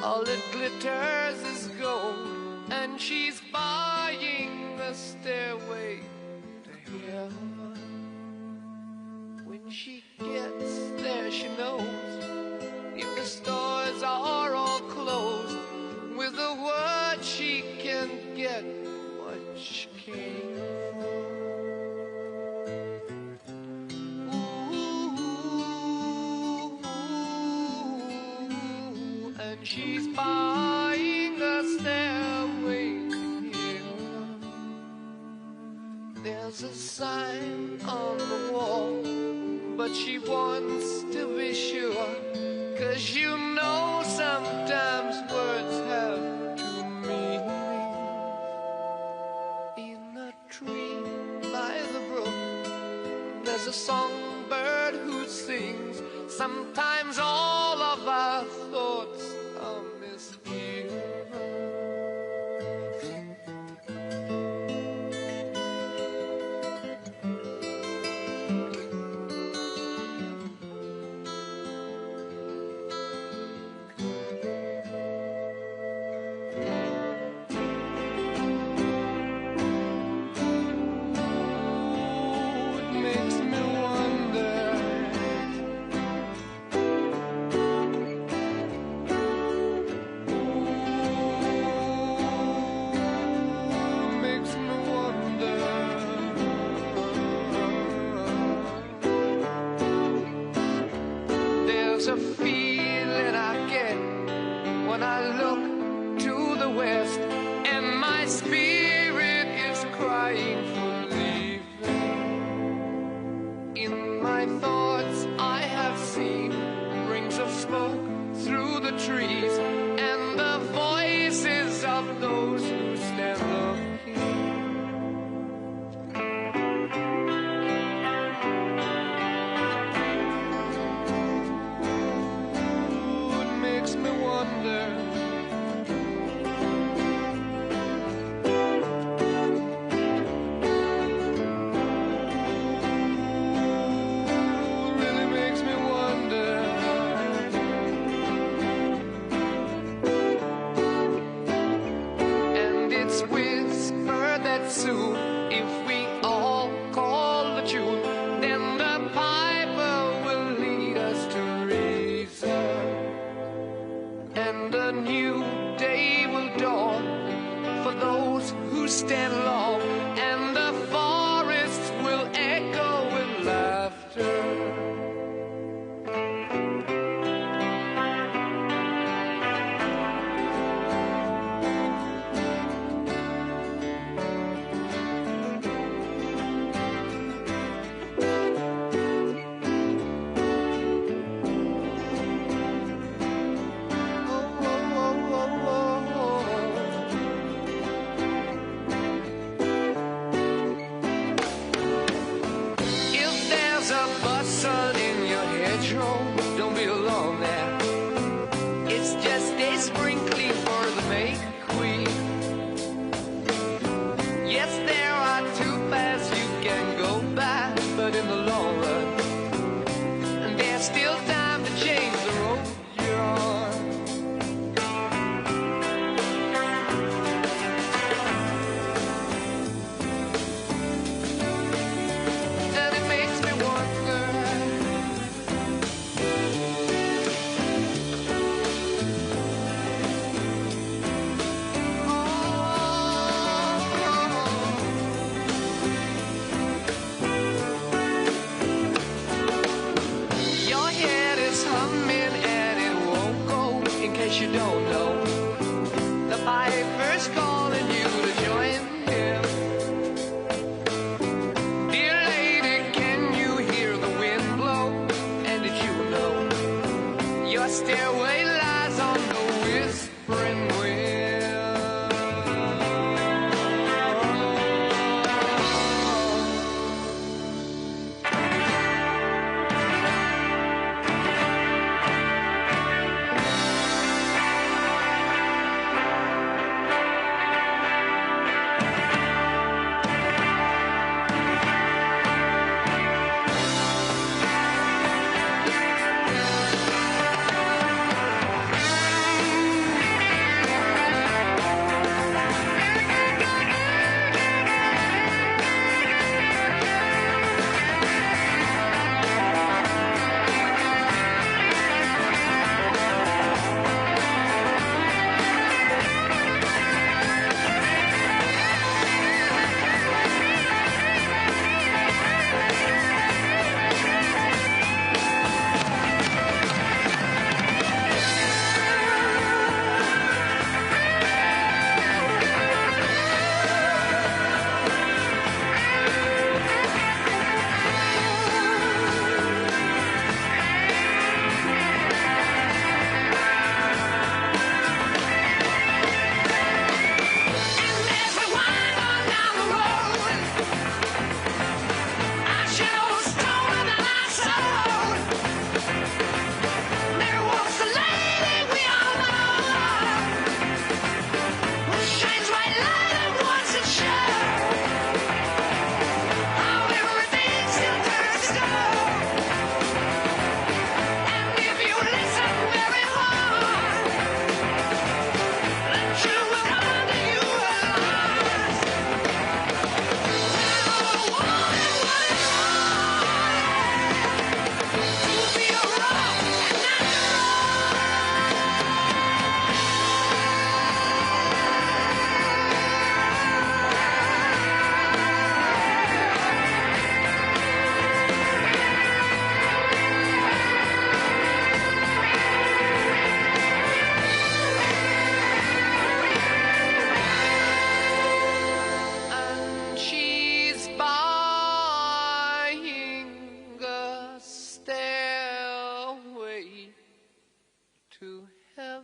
All that glitters is gold, and she's buying a stairway to heaven. When she gets there, she knows if the stores are all closed, with a word she can get what she came for. She's buying a stairway to heaven. There's a sign on the wall, but she wants to be sure, 'cause you know sometimes words have two meanings. In a tree by the brook, there's a songbird who sings. Sometimes all of our thoughts are misgiven. There's a feeling I get when I look to the west, and my spirit is crying for leaving. In my thoughts I have seen rings of smoke through the trees, and the voices of those who stand up here. Soon, if we all call the tune, then the piper will lead us to reason, and a new day will dawn for those who stand long, and the forests will echo with laughter. Don't be alone there. It's just a sprinkling for the May Queen. Yes, there are two paths you can go by, but in the long run, there's still time to change the road you're on. And it makes me wonder, you don't know, the piper's calling you to join him. Dear lady, can you hear the wind blow? And did you know your stairway lies on the whispering wind? to heaven.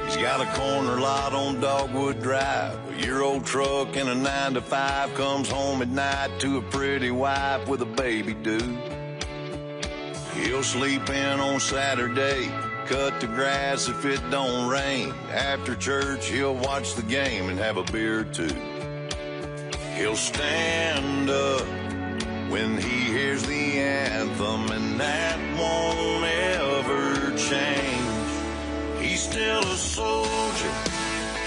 He's got a corner lot on Dogwood Drive, a year-old truck and a 9-to-5, comes home at night to a pretty wife with a baby due. He'll sleep in on Saturday, cut the grass if it don't rain. After church, he'll watch the game and have a beer or two. He'll stand up when he hears the anthem, and that won't ever change. He's still a soldier,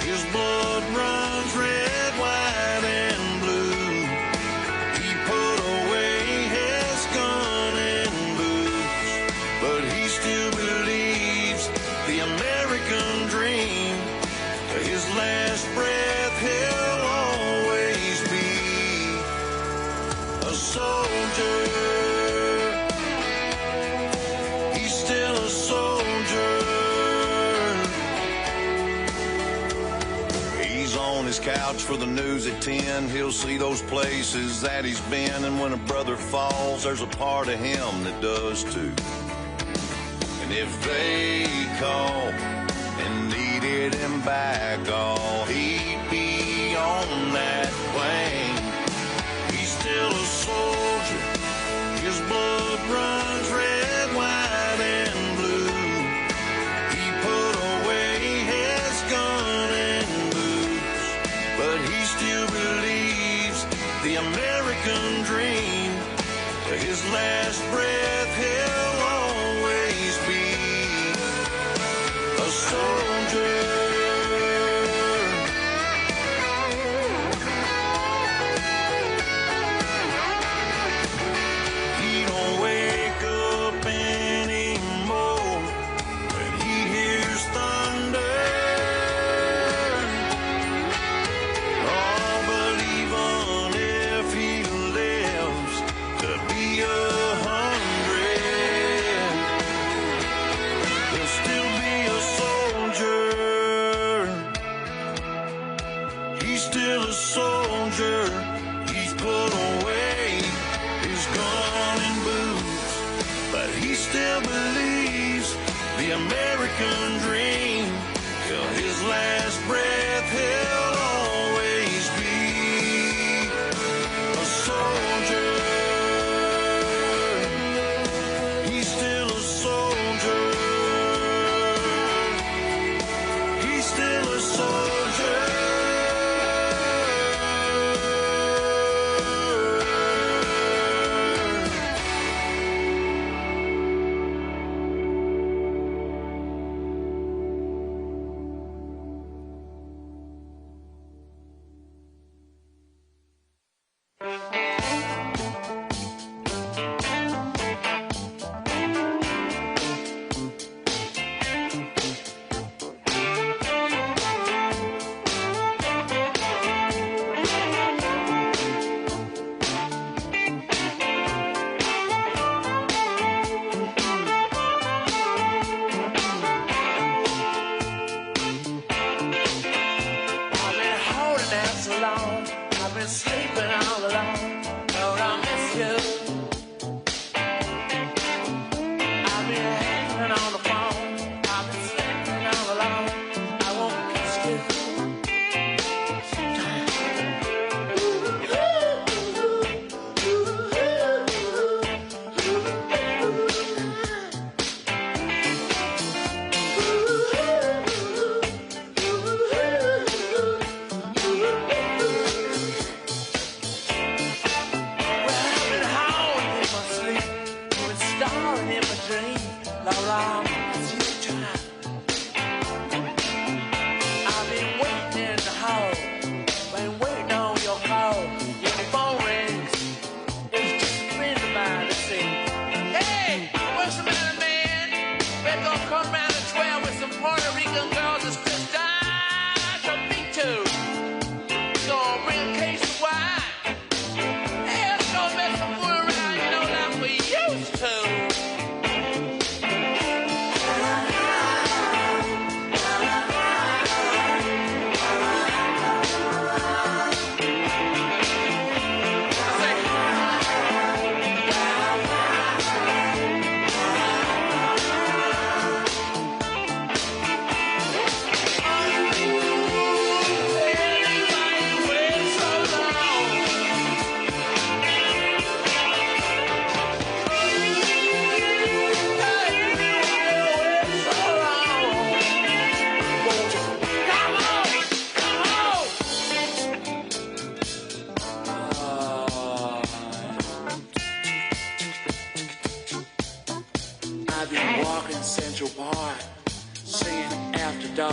his blood runs red, white, and blue. He put away his gun and boots, but he still believes the American dream. To his last breath, he'll always be a soldier. He's still a soldier. He's on his couch for the news at 10. He'll see those places that he's been, and when a brother falls, there's a part of him that does too. And if they call and needed him back, oh, he'd be on that plane. He's still a soldier, his blood runs red, white, and blue. He put away his gun and boots, but he still believes the American dream. To his last breath, he'll always be a soldier. He don't wake up anymore when he hears thunder. Oh, but even if he lives to be 100, he'll still be a soldier. He's still a soldier. He's put away his gun and boots, but he still believes the American dream. Till his last breath, he'll always be a soldier. He's still a soldier. He's still a soldier.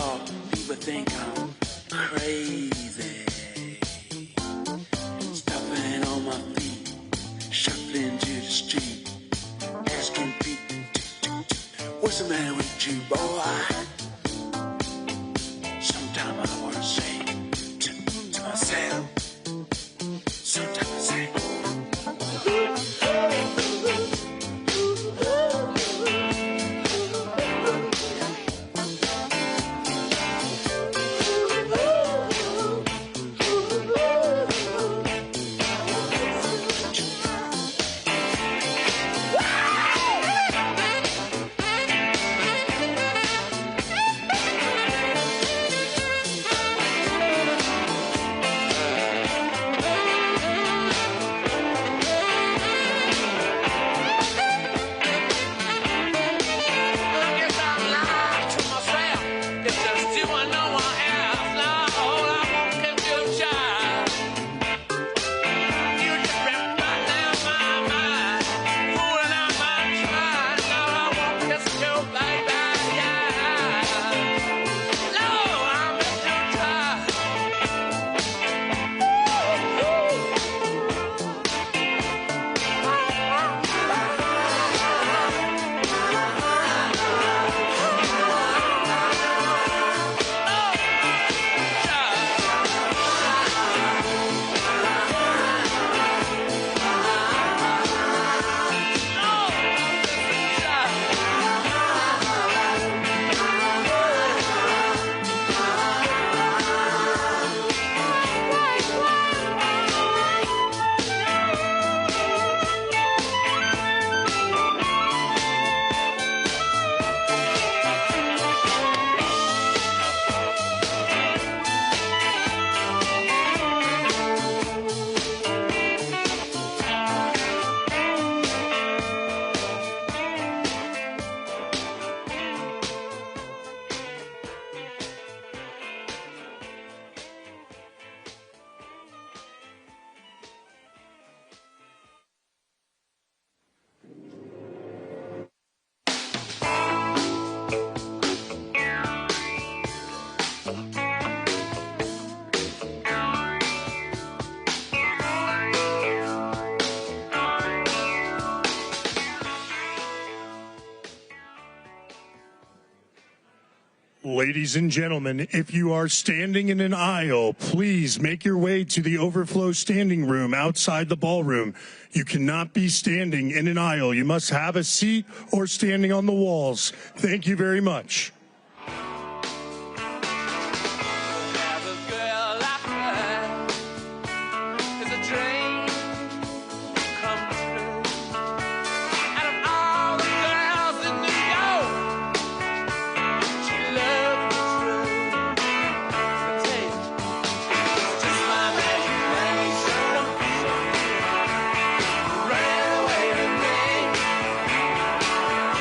y'all, people think I'm crazy. Stopping on my feet, shuffling to the street, asking people, what's the matter with you, boy? Sometimes I want to say to myself, sometimes I say, Ladies and gentlemen, if you are standing in an aisle, please make your way to the overflow standing room outside the ballroom. You cannot be standing in an aisle. You must have a seat or standing on the walls. Thank you very much.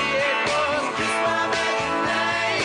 It was just my imagination.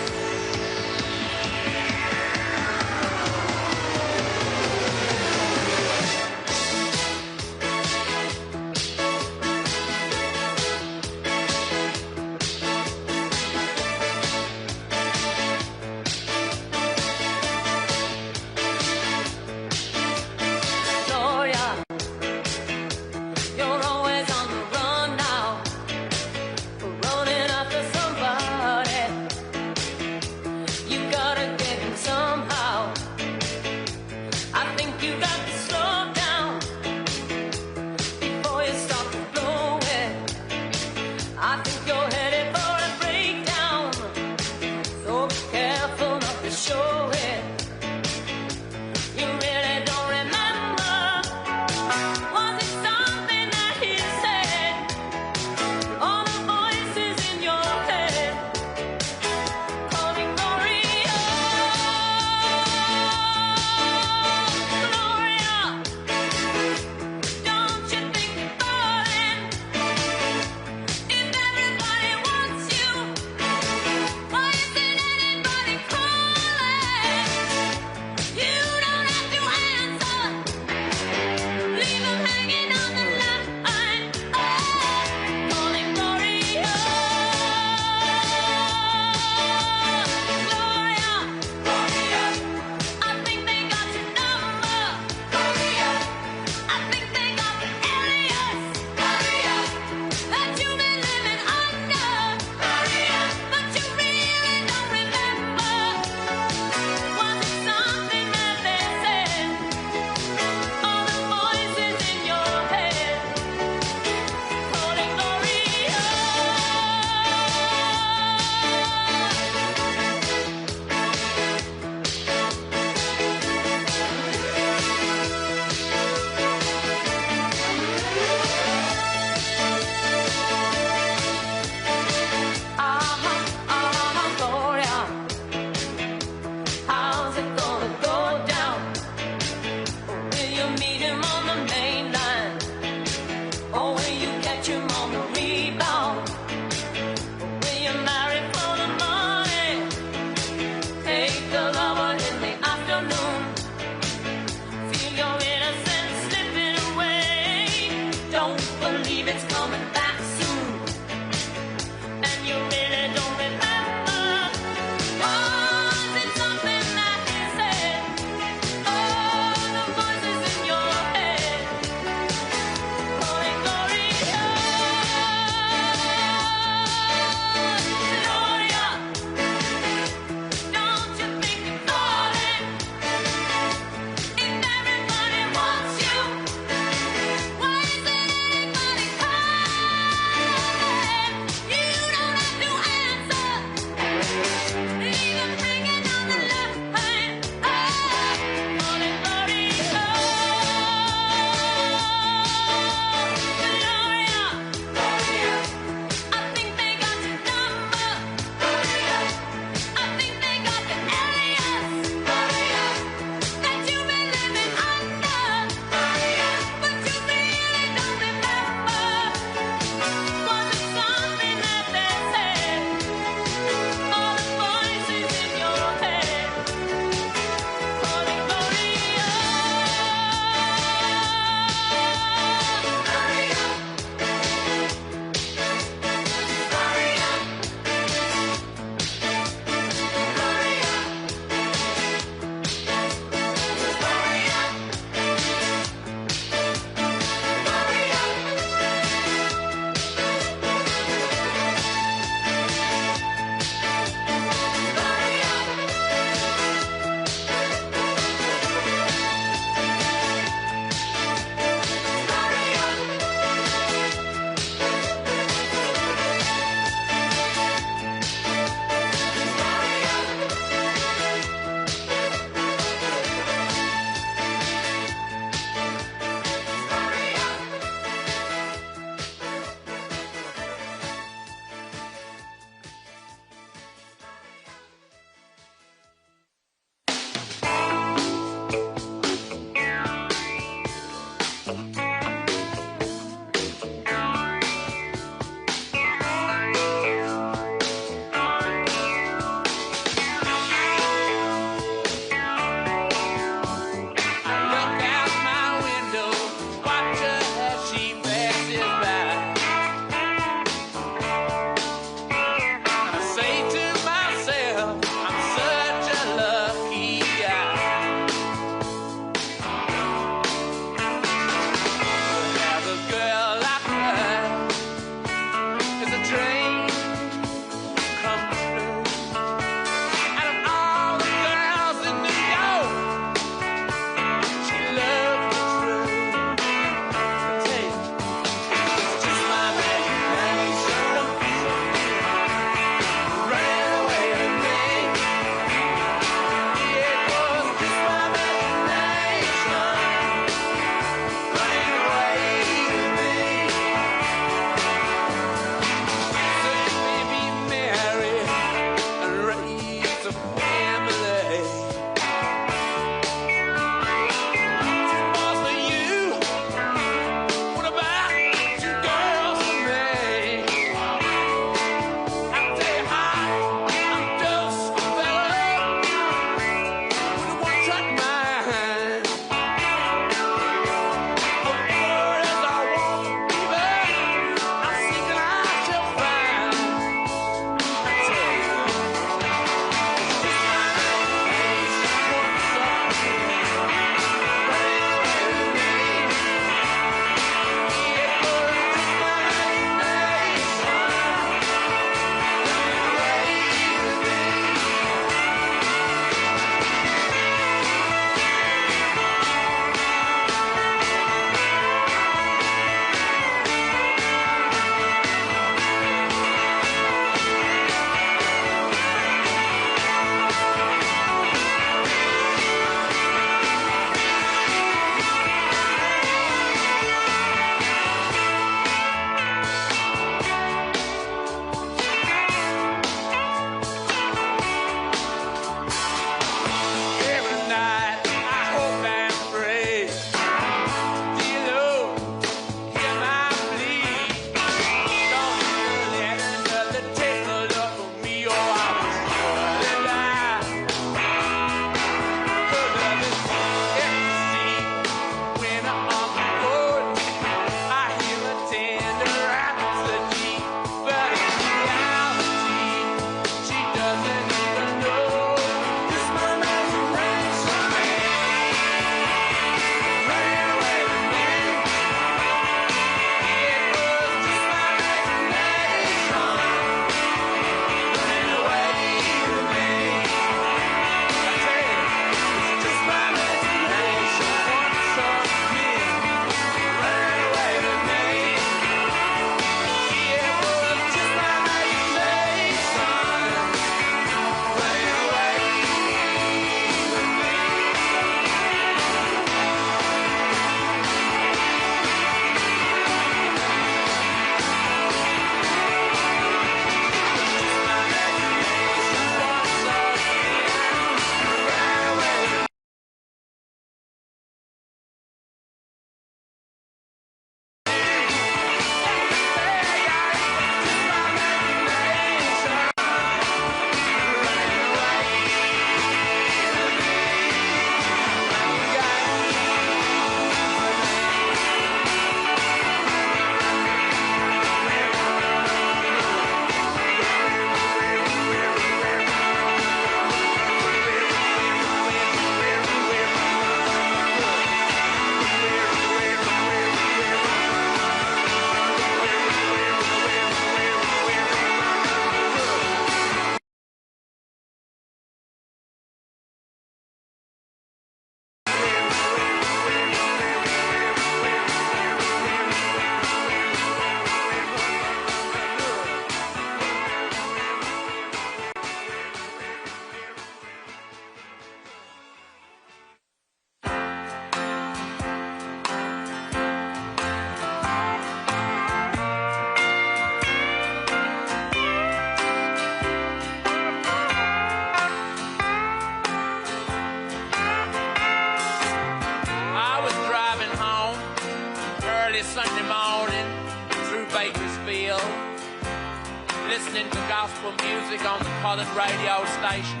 listening to gospel music on the colored radio station.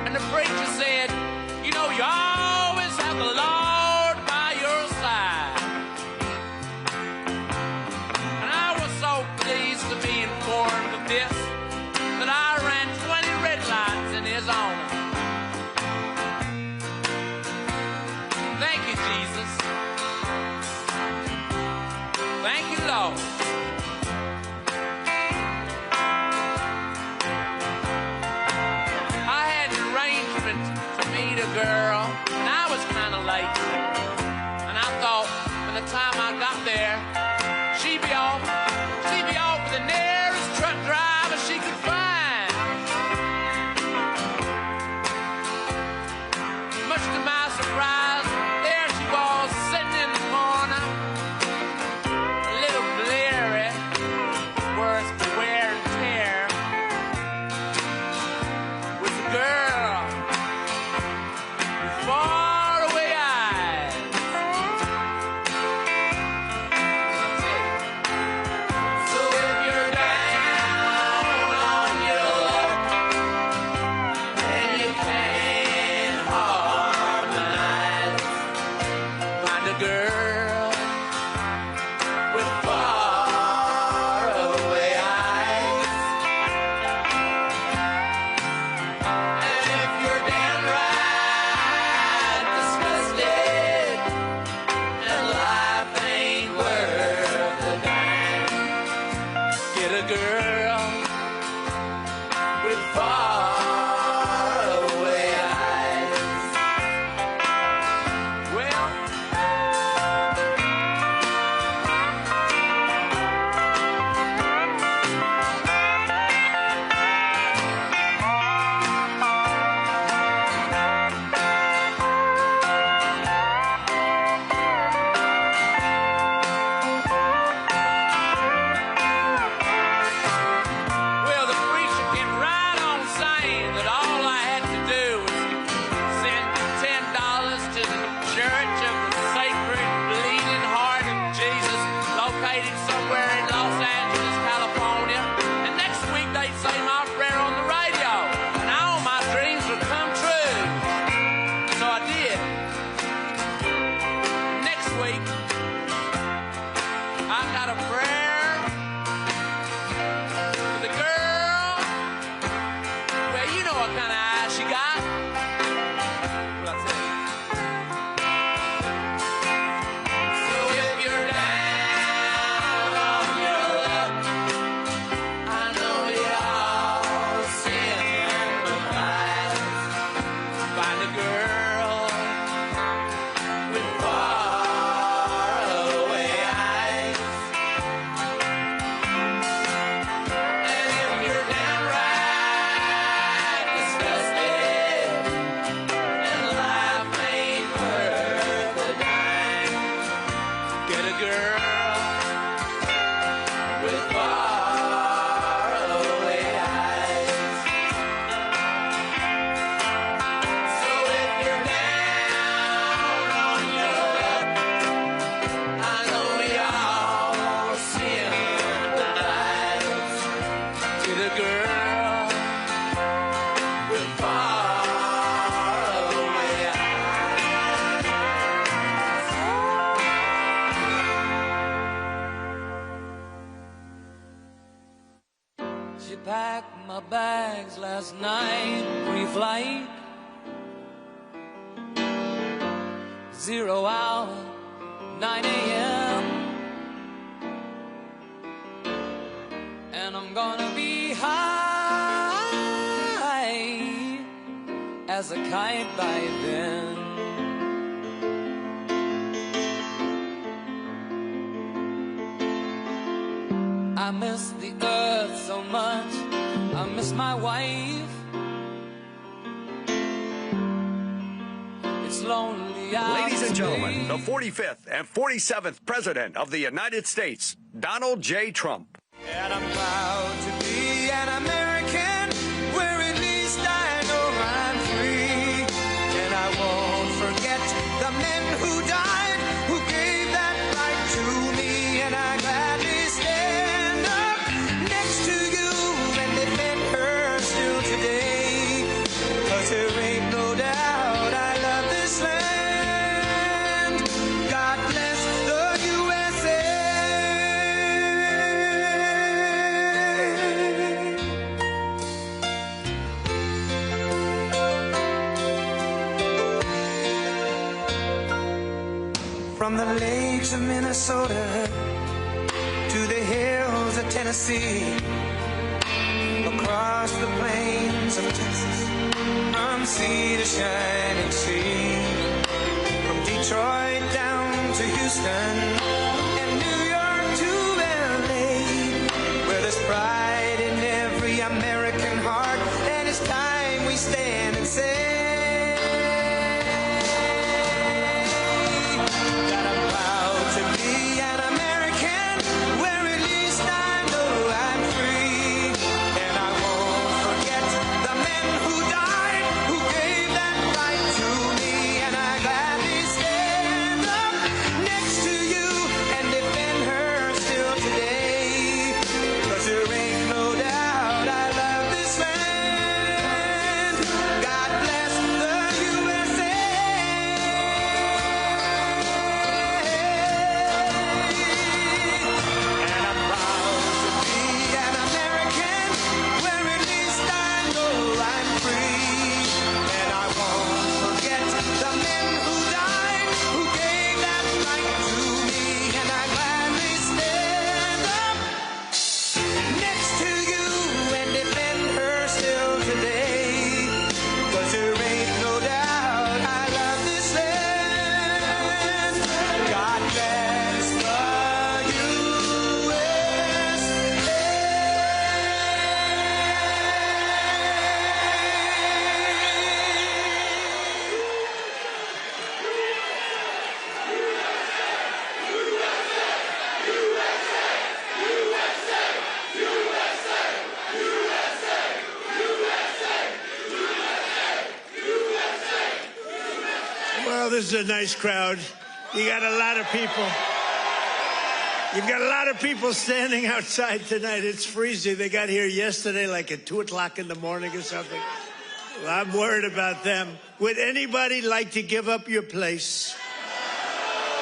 And the preacher said, you know, you always have the Lord by your side. And I was so pleased to be informed of this that I ran 20 red lights in his honor. Thank you, Jesus. Thank you, Lord. I had an arrangement to meet a girl, and I was kind of late. And I thought, by the time I got there, she'd be off with the nearest truck driver she could find. Much to my surprise, there she was, sitting in the corner, a little bleary, worse for wear and tear, with a girl with faraway eyes. So if you're down on your luck and you can't harmonize, find a girl with faraway eyes. And if you're downright disgusted and life ain't worth the dime, get a girl with faraway eyes. Well, well, the preacher came right on saying that all I had to do was send $10 to the Church of the Sacred Bleeding Heart of Jesus, located somewhere in Los Angeles, California. And next week they'd say my prayer on the radio, and all my dreams would come true. So I did. Next week, I got a prayer for the girl. Well, you know what kind of eyes she got. Well, that's it. So if you're down on your luck, I know y'all sympathize. Find a girl with faraway eyes. And if you're downright disgusted and life ain't worth a dime, get a girl with faraway eyes. So if you're down on your luck, I know y'all sympathize. Get a girl with faraway eyes. She packed my bags last night, pre-flight. 0 hour, 9 a.m. And I'm gonna be high as a kite by then. I miss the earth so much. I miss my wife. It's lonely out Ladies and to gentlemen, me. the 45th and 47th President of the United States, Donald J. Trump. And I'm proud to be an American, where at least I know I'm free. And I won't forget the men who died, who gave that right to me. And I gladly stand up next to you the lakes of Minnesota to the hills of Tennessee, across the plains of Texas, from sea to shining sea, from Detroit down to Houston and New York to LA, where there's pride in every American heart, and it's time we stand and say that I'm proud to be an American, where at least I know I'm free, and I won't forget the men who died, who gave that right to me, and I gladly stand up next to you and defend her still today, 'cause there ain't no doubt I love this land. God bless the USA. And I'm proud to be an American, where at least I know I'm free, and I won't forget the men who died, who gave that right to me, and I gladly stand up next to you and defend her still today, 'cause there ain't no doubt I love this land. God bless the Well, this is a nice crowd. You got a lot of people. You've got a lot of people standing outside tonight. It's freezing. They got here yesterday like at 2 o'clock in the morning or something. Well, I'm worried about them. Would anybody like to give up your place?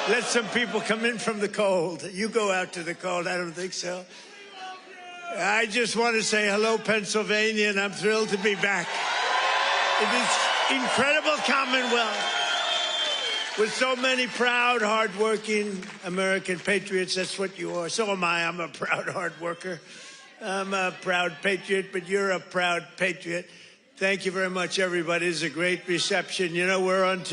Let some people come in from the cold. You go out to the cold. I don't think so. I just want to say hello, Pennsylvania, and I'm thrilled to be back. It is incredible Commonwealth with so many proud, hardworking American patriots. That's what you are. So am I. I'm a proud hard worker. I'm a proud patriot, but you're a proud patriot. Thank you very much, everybody. It's a great reception. You know, we're on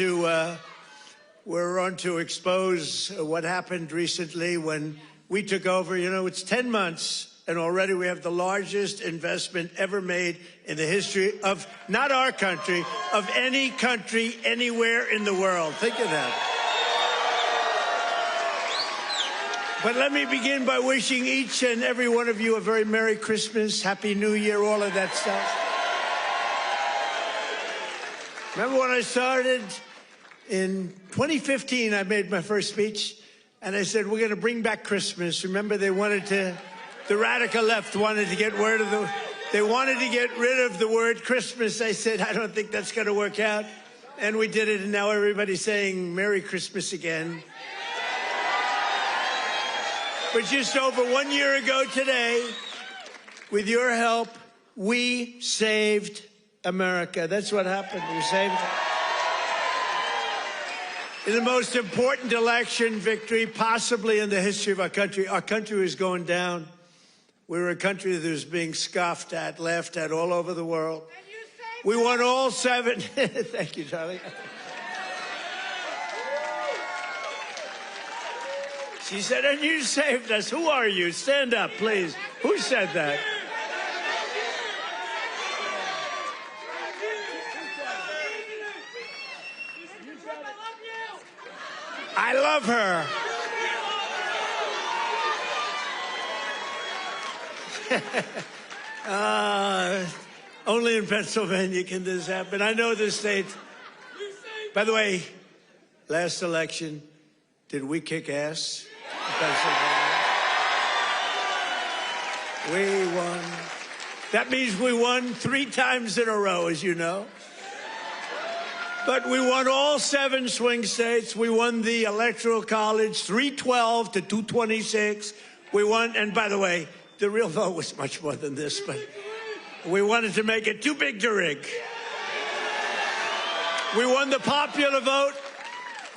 to expose what happened recently when we took over. You know, it's 10 months, and already we have the largest investment ever made in the history of, not our country, of any country anywhere in the world. Think of that. But let me begin by wishing each and every one of you a very Merry Christmas, Happy New Year, all of that stuff. Remember when I started in 2015, I made my first speech, and I said, we're going to bring back Christmas. Remember, the radical left wanted to get rid of the word Christmas. I said, I don't think that's going to work out. And we did it, and now everybody's saying Merry Christmas again. But just over 1 year ago today, with your help, we saved America. That's what happened. We saved it. In the most important election victory possibly in the history of our country was going down. We were a country that was being scoffed at, laughed at all over the world. We won all 7. Thank you, Charlie. She said, and you saved us. Who are you? Stand up, please. Who said that? I love her. Only in Pennsylvania can this happen. I know this state. By the way, last election, did we kick ass in Pennsylvania? We won. That means we won 3 times in a row, as you know. But we won all 7 swing states. We won the Electoral College, 312 to 226. We won, and by the way, the real vote was much more than this, but we wanted to make it too big to rig. We won the popular vote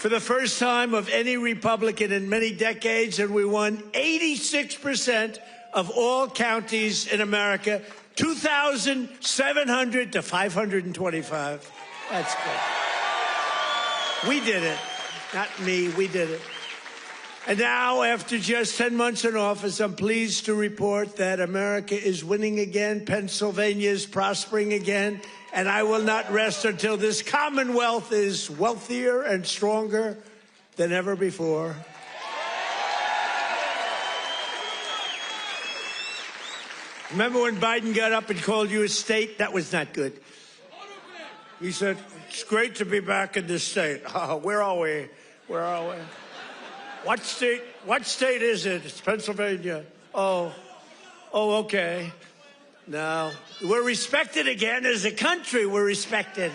for the first time of any Republican in many decades, and we won 86% of all counties in America, 2,700 to 525. That's good. We did it. Not me, we did it. And now, after just 10 months in office, I'm pleased to report that America is winning again, Pennsylvania is prospering again, and I will not rest until this Commonwealth is wealthier and stronger than ever before. Remember when Biden got up and called you a state? That was not good. He said, it's great to be back in this state. Oh, where are we? Where are we? What state is it? It's Pennsylvania. Oh, okay. No, we're respected again as a country. We're respected.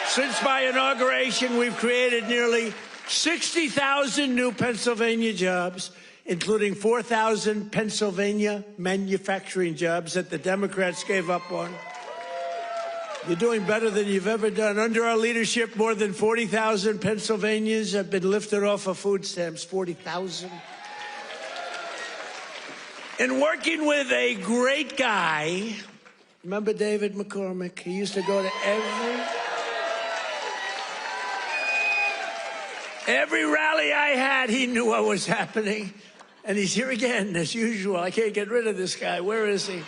Since my inauguration, we've created nearly 60,000 new Pennsylvania jobs, including 4,000 Pennsylvania manufacturing jobs that the Democrats gave up on. You're doing better than you've ever done. Under our leadership, more than 40,000 Pennsylvanians have been lifted off of food stamps. 40,000. And working with a great guy, remember David McCormick? He used to go to every rally I had. He knew what was happening. And he's here again, as usual. I can't get rid of this guy. Where is he?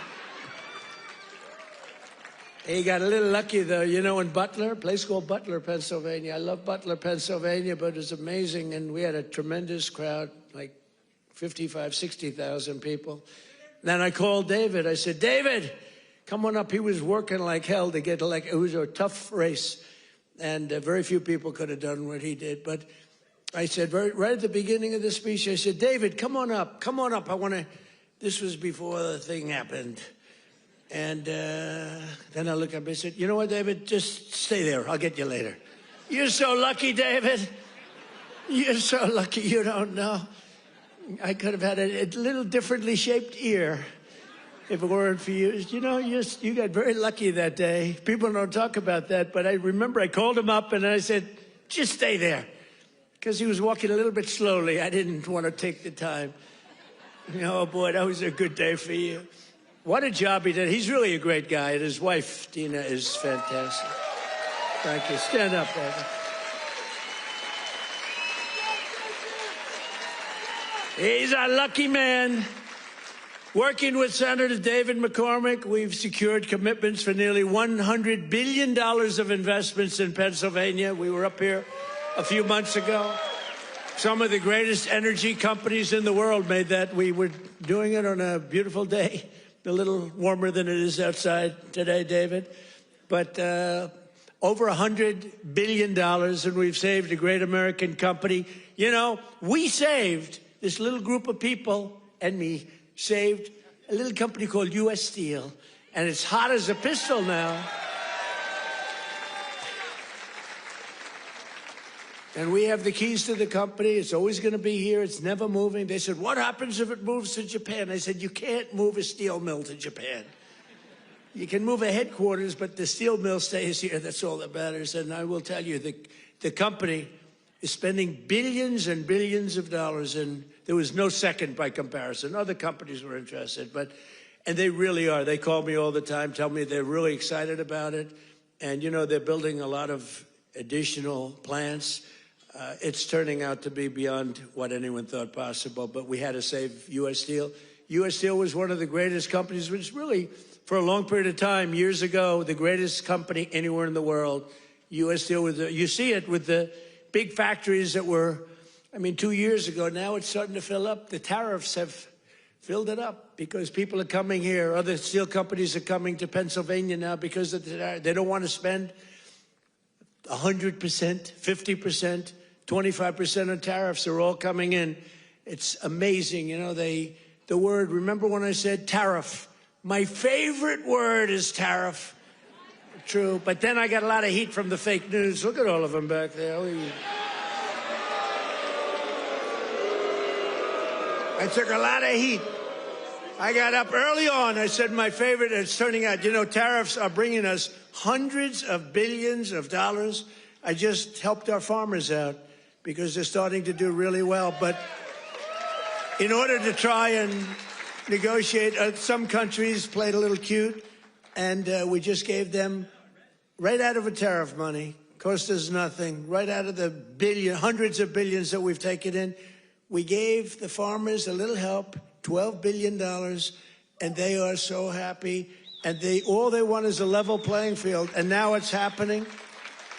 He got a little lucky, though. You know, in Butler, a place called Butler, Pennsylvania. I love Butler, Pennsylvania, but it's amazing. And we had a tremendous crowd, like 55, 60,000 people. Then I called David. I said, David, come on up. He was working like hell to get elected. It was a tough race. And very few people could have done what he did. But I said, right at the beginning of the speech, I said, David, come on up. Come on up. I want to, this was before the thing happened. And then I looked up and I said, you know what, David, just stay there. I'll get you later. You're so lucky, David. You're so lucky you don't know. I could have had a little differently shaped ear if it weren't for you. You know, you got very lucky that day. People don't talk about that, but I remember I called him up and I said, just stay there. Because he was walking a little bit slowly. I didn't want to take the time. Oh, boy, that was a good day for you. What a job he did. He's really a great guy, and his wife, Dina, is fantastic. Thank you. Stand up, David. He's a lucky man. Working with Senator David McCormick, we've secured commitments for nearly $100 billion of investments in Pennsylvania. We were up here a few months ago. Some of the greatest energy companies in the world made that. We were doing it on a beautiful day. A little warmer than it is outside today, David. But over $100 billion, and we've saved a great American company. You know, we saved, this little group of people and me, saved a little company called U.S. Steel. And it's hot as a pistol now. And we have the keys to the company. It's always going to be here. It's never moving. They said, what happens if it moves to Japan? I said, you can't move a steel mill to Japan. You can move a headquarters, but the steel mill stays here. That's all that matters. And I will tell you, the company is spending billions and billions of dollars, and there was no second by comparison. Other companies were interested, and they really are. They call me all the time, tell me they're really excited about it. And, you know, they're building a lot of additional plants. It's turning out to be beyond what anyone thought possible, but we had to save U.S. Steel. U.S. Steel was one of the greatest companies, which really, for a long period of time, years ago, the greatest company anywhere in the world. U.S. Steel, you see it with the big factories that were, 2 years ago. Now it's starting to fill up. The tariffs have filled it up because people are coming here. Other steel companies are coming to Pennsylvania now because they don't want to spend 100%, 50%, 25% of tariffs are all coming in. It's amazing. You know, the word, remember when I said tariff? My favorite word is tariff. True. But then I got a lot of heat from the fake news. Look at all of them back there. I took a lot of heat. I got up early on. I said my favorite, it's turning out, you know, tariffs are bringing us hundreds of billions of dollars. I just helped our farmers out because they're starting to do really well. But in order to try and negotiate, some countries played a little cute, and we just gave them right out of a tariff money, cost us nothing, right out of the hundreds of billions that we've taken in. We gave the farmers a little help, $12 billion, and they are so happy. And all they want is a level playing field. And now it's happening,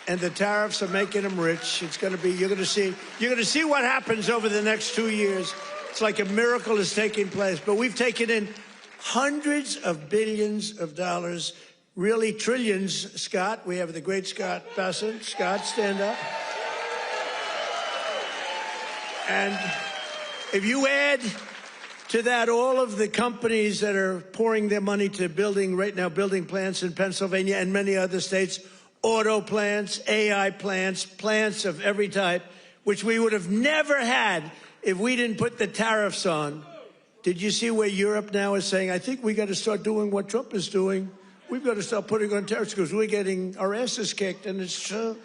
and the tariffs are making them rich. It's going to be, you're going to see what happens over the next 2 years. It's like a miracle is taking place. But we've taken in hundreds of billions of dollars, really trillions. Scott, we have the great Scott Bassett. Scott, stand up. And if you add to that all of the companies that are pouring their money to building plants in Pennsylvania and many other states, auto plants, AI plants, plants of every type, which we would have never had if we didn't put the tariffs on. Did you see where Europe now is saying, I think we got to start doing what Trump is doing. We've got to start putting on tariffs because we're getting our asses kicked, and it's true.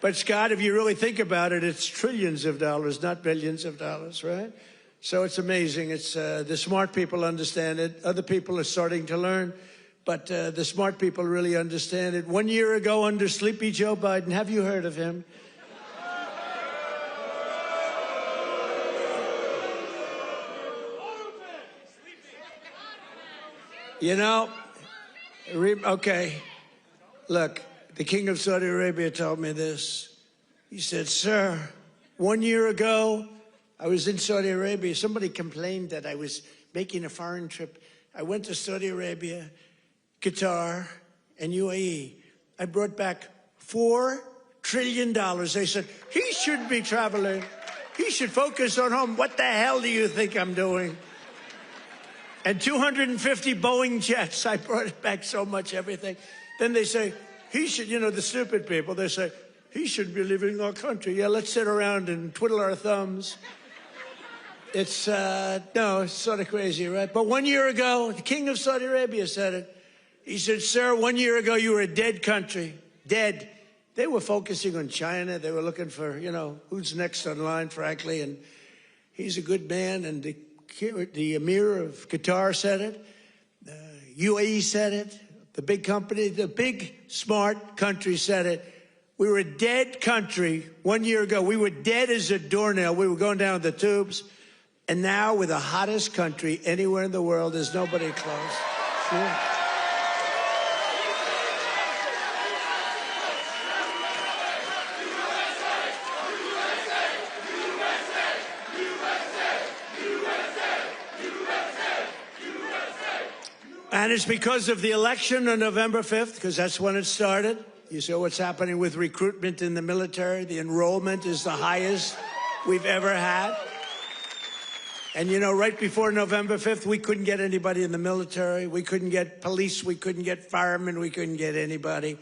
But, Scott, if you really think about it, it's trillions of dollars, not billions of dollars, right? So it's amazing. It's the smart people understand it. Other people are starting to learn, but the smart people really understand it. 1 year ago, under Sleepy Joe Biden, have you heard of him? You know, okay, look, the King of Saudi Arabia told me this. He said, sir, 1 year ago, I was in Saudi Arabia. Somebody complained that I was making a foreign trip. I went to Saudi Arabia, Qatar, and UAE. I brought back $4 trillion. They said, he shouldn't be traveling. He should focus on home. What the hell do you think I'm doing? And 250 Boeing jets. I brought it back so much, everything. Then they say, he should, you know, the stupid people, they say, he shouldn't be leaving our country. Yeah, let's sit around and twiddle our thumbs. It's, no, it's sort of crazy, right? But 1 year ago, the King of Saudi Arabia said it. He said, sir, 1 year ago, you were a dead country. Dead. They were focusing on China. They were looking for, you know, who's next on line, frankly. And he's a good man. And the Emir of Qatar said it. UAE said it. The big company, the big, smart country said it. We were a dead country 1 year ago. We were dead as a doornail. We were going down the tubes. And now we're the hottest country anywhere in the world. There's nobody close. Sure. And it's because of the election on November 5th, because that's when it started. You saw what's happening with recruitment in the military. The enrollment is the highest we've ever had. And, you know, right before November 5th, we couldn't get anybody in the military. We couldn't get police. We couldn't get firemen. We couldn't get anybody.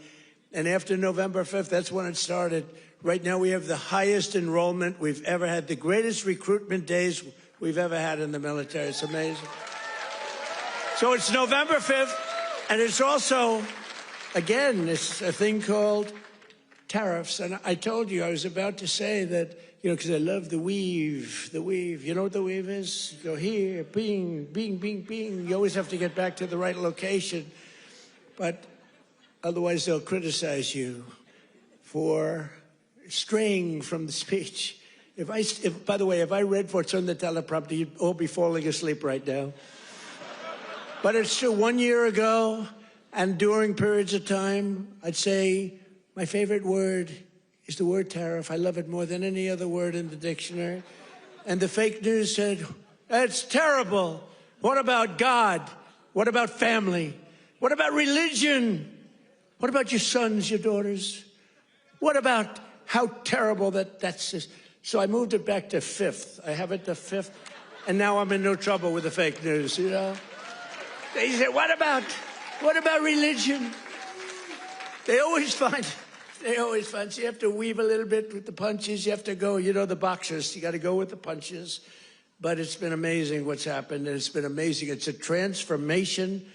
And after November 5th, that's when it started. Right now, we have the highest enrollment we've ever had, the greatest recruitment days we've ever had in the military. It's amazing. So it's November 5th, and it's also, again, it's a thing called tariffs. And I told you, I was about to say that, you know, because I love the weave, the weave. You know what the weave is? You go here, bing, bing, bing, bing. You always have to get back to the right location. But otherwise, they'll criticize you for straying from the speech. By the way, if I read what's on the teleprompter, you'd all be falling asleep right now. But it's true, 1 year ago, and during periods of time, I'd say my favorite word is the word tariff. I love it more than any other word in the dictionary. And the fake news said, that's terrible. What about God? What about family? What about religion? What about your sons, your daughters? What about how terrible that's just? So I moved it back to fifth. I have it to fifth. And now I'm in no trouble with the fake news, you know? They say, what about religion? They always find, so you have to weave a little bit with the punches. You have to go, you know, the boxers, you got to go with the punches. But it's been amazing what's happened. And it's been amazing. It's a transformation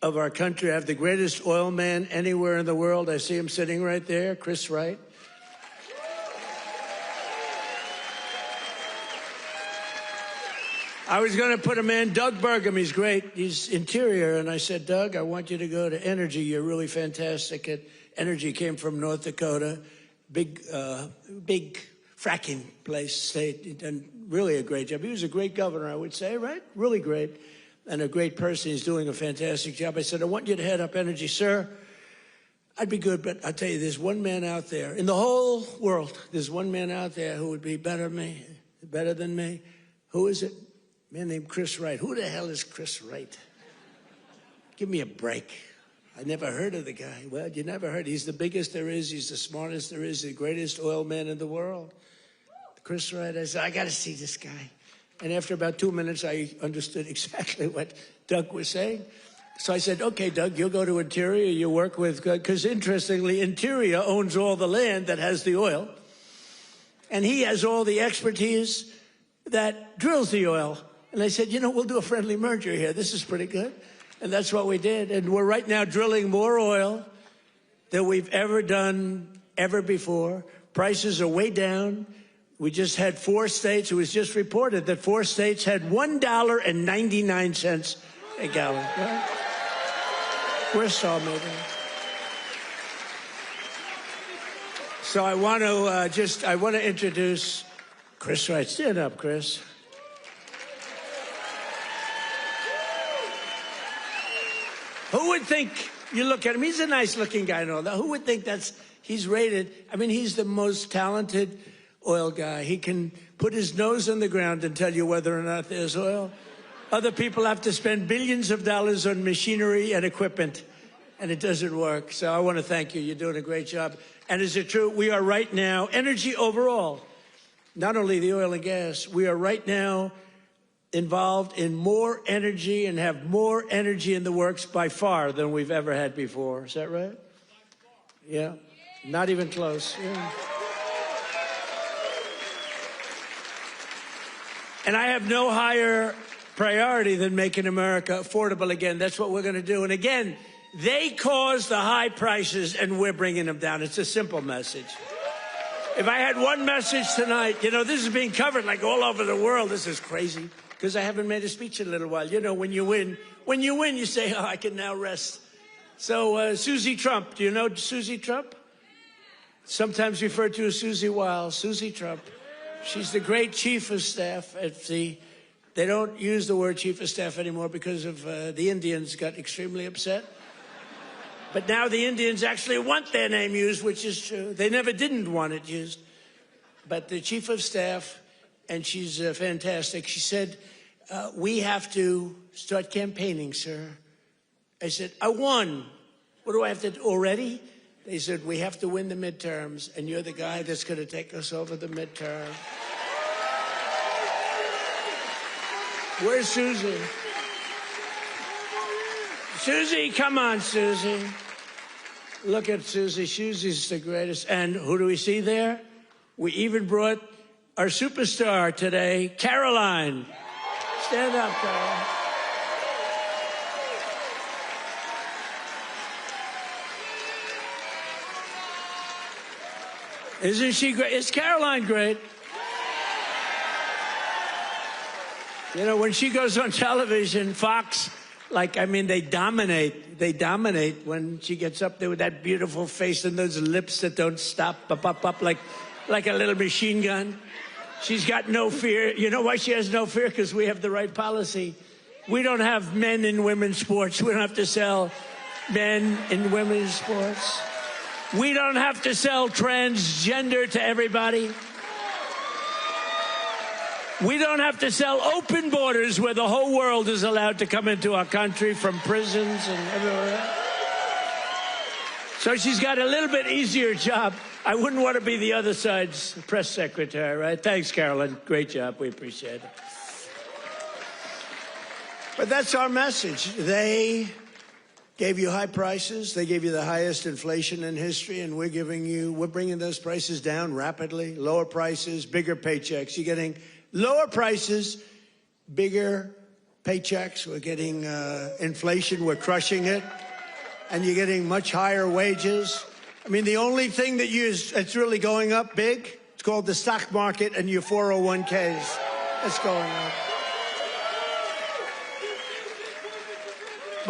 of our country. I have the greatest oil man anywhere in the world. I see him sitting right there, Chris Wright. I was going to put a man, Doug Burgum, he's great. He's interior. And I said, Doug, I want you to go to Energy. You're really fantastic at Energy. Came from North Dakota. Big fracking place, state, and really a great job. He was a great governor, I would say, right? Really great. And a great person. He's doing a fantastic job. I said, I want you to head up Energy, sir. I'd be good, but I'll tell you, there's one man out there in the whole world. There's one man out there who would be better than me. Who is it? A man named Chris Wright. Who the hell is Chris Wright? Give me a break. I never heard of the guy. Well, you never heard. He's the biggest there is. He's the smartest there is. The greatest oil man in the world. Chris Wright. I said, I got to see this guy. And after about 2 minutes, I understood exactly what Doug was saying. So I said, okay, Doug, you'll go to Interior. You work with, because interestingly, Interior owns all the land that has the oil. And he has all the expertise that drills the oil. And I said, you know, we'll do a friendly merger here. This is pretty good. And that's what we did. And we're right now drilling more oil than we've ever done ever before. Prices are way down. We just had 4 states. It was just reported that 4 states had $1.99 a gallon. Right? We're so amazing. So I want to introduce Chris Wright. Stand up, Chris. Who would think, you look at him, he's a nice looking guy and all that. Who would think he's rated, I mean, he's the most talented oil guy. He can put his nose on the ground and tell you whether or not there's oil. Other people have to spend billions of dollars on machinery and equipment, and it doesn't work. So I want to thank you. You're doing a great job. And is it true? We are right now, energy overall, not only the oil and gas, we are right now involved in more energy and have more energy in the works by far than we've ever had before. Is that right? Yeah. Not even close. Yeah. And I have no higher priority than making America affordable again. That's what we're going to do. And again, they caused the high prices and we're bringing them down. It's a simple message. If I had one message tonight, you know, this is being covered like all over the world. This is crazy because I haven't made a speech in a little while. You know, when you win, you say, oh, I can now rest. So Susie Trump, do you know Susie Trump? Sometimes referred to as Susie Wiles, Susie Trump. She's the great chief of staff at they don't use the word chief of staff anymore because of the Indians got extremely upset. But now the Indians actually want their name used, which is true. They never didn't want it used. But the chief of staff, and she's fantastic, she said, we have to start campaigning, sir. I said, I won. What do I have to do already? They said, we have to win the midterms, and you're the guy that's going to take us over the midterm. Where's Susie? Susie, come on, Susie. Look at Susie. Susie's the greatest. And who do we see there? We even brought our superstar today, Caroline. Stand up, Caroline. Isn't she great? Is Caroline great? You know, when she goes on television, Fox, they dominate. They dominate when she gets up there with that beautiful face and those lips that don't stop, up, like a little machine gun. She's got no fear. You know why she has no fear? Because we have the right policy. We don't have men in women's sports. We don't have to sell men in women's sports. We don't have to sell transgender to everybody. We don't have to sell open borders where the whole world is allowed to come into our country from prisons and everywhere. So she's got a little bit easier job. I wouldn't want to be the other side's press secretary, right? Thanks, Carolyn. Great job. We appreciate it. But that's our message. They gave you high prices. They gave you the highest inflation in history, and we're bringing those prices down rapidly. Lower prices, bigger paychecks. You're getting lower prices, bigger paychecks. We're getting inflation. We're crushing it. And you're getting much higher wages. I mean, the only thing that's really going up big, it's called the stock market and your 401ks. It's going up.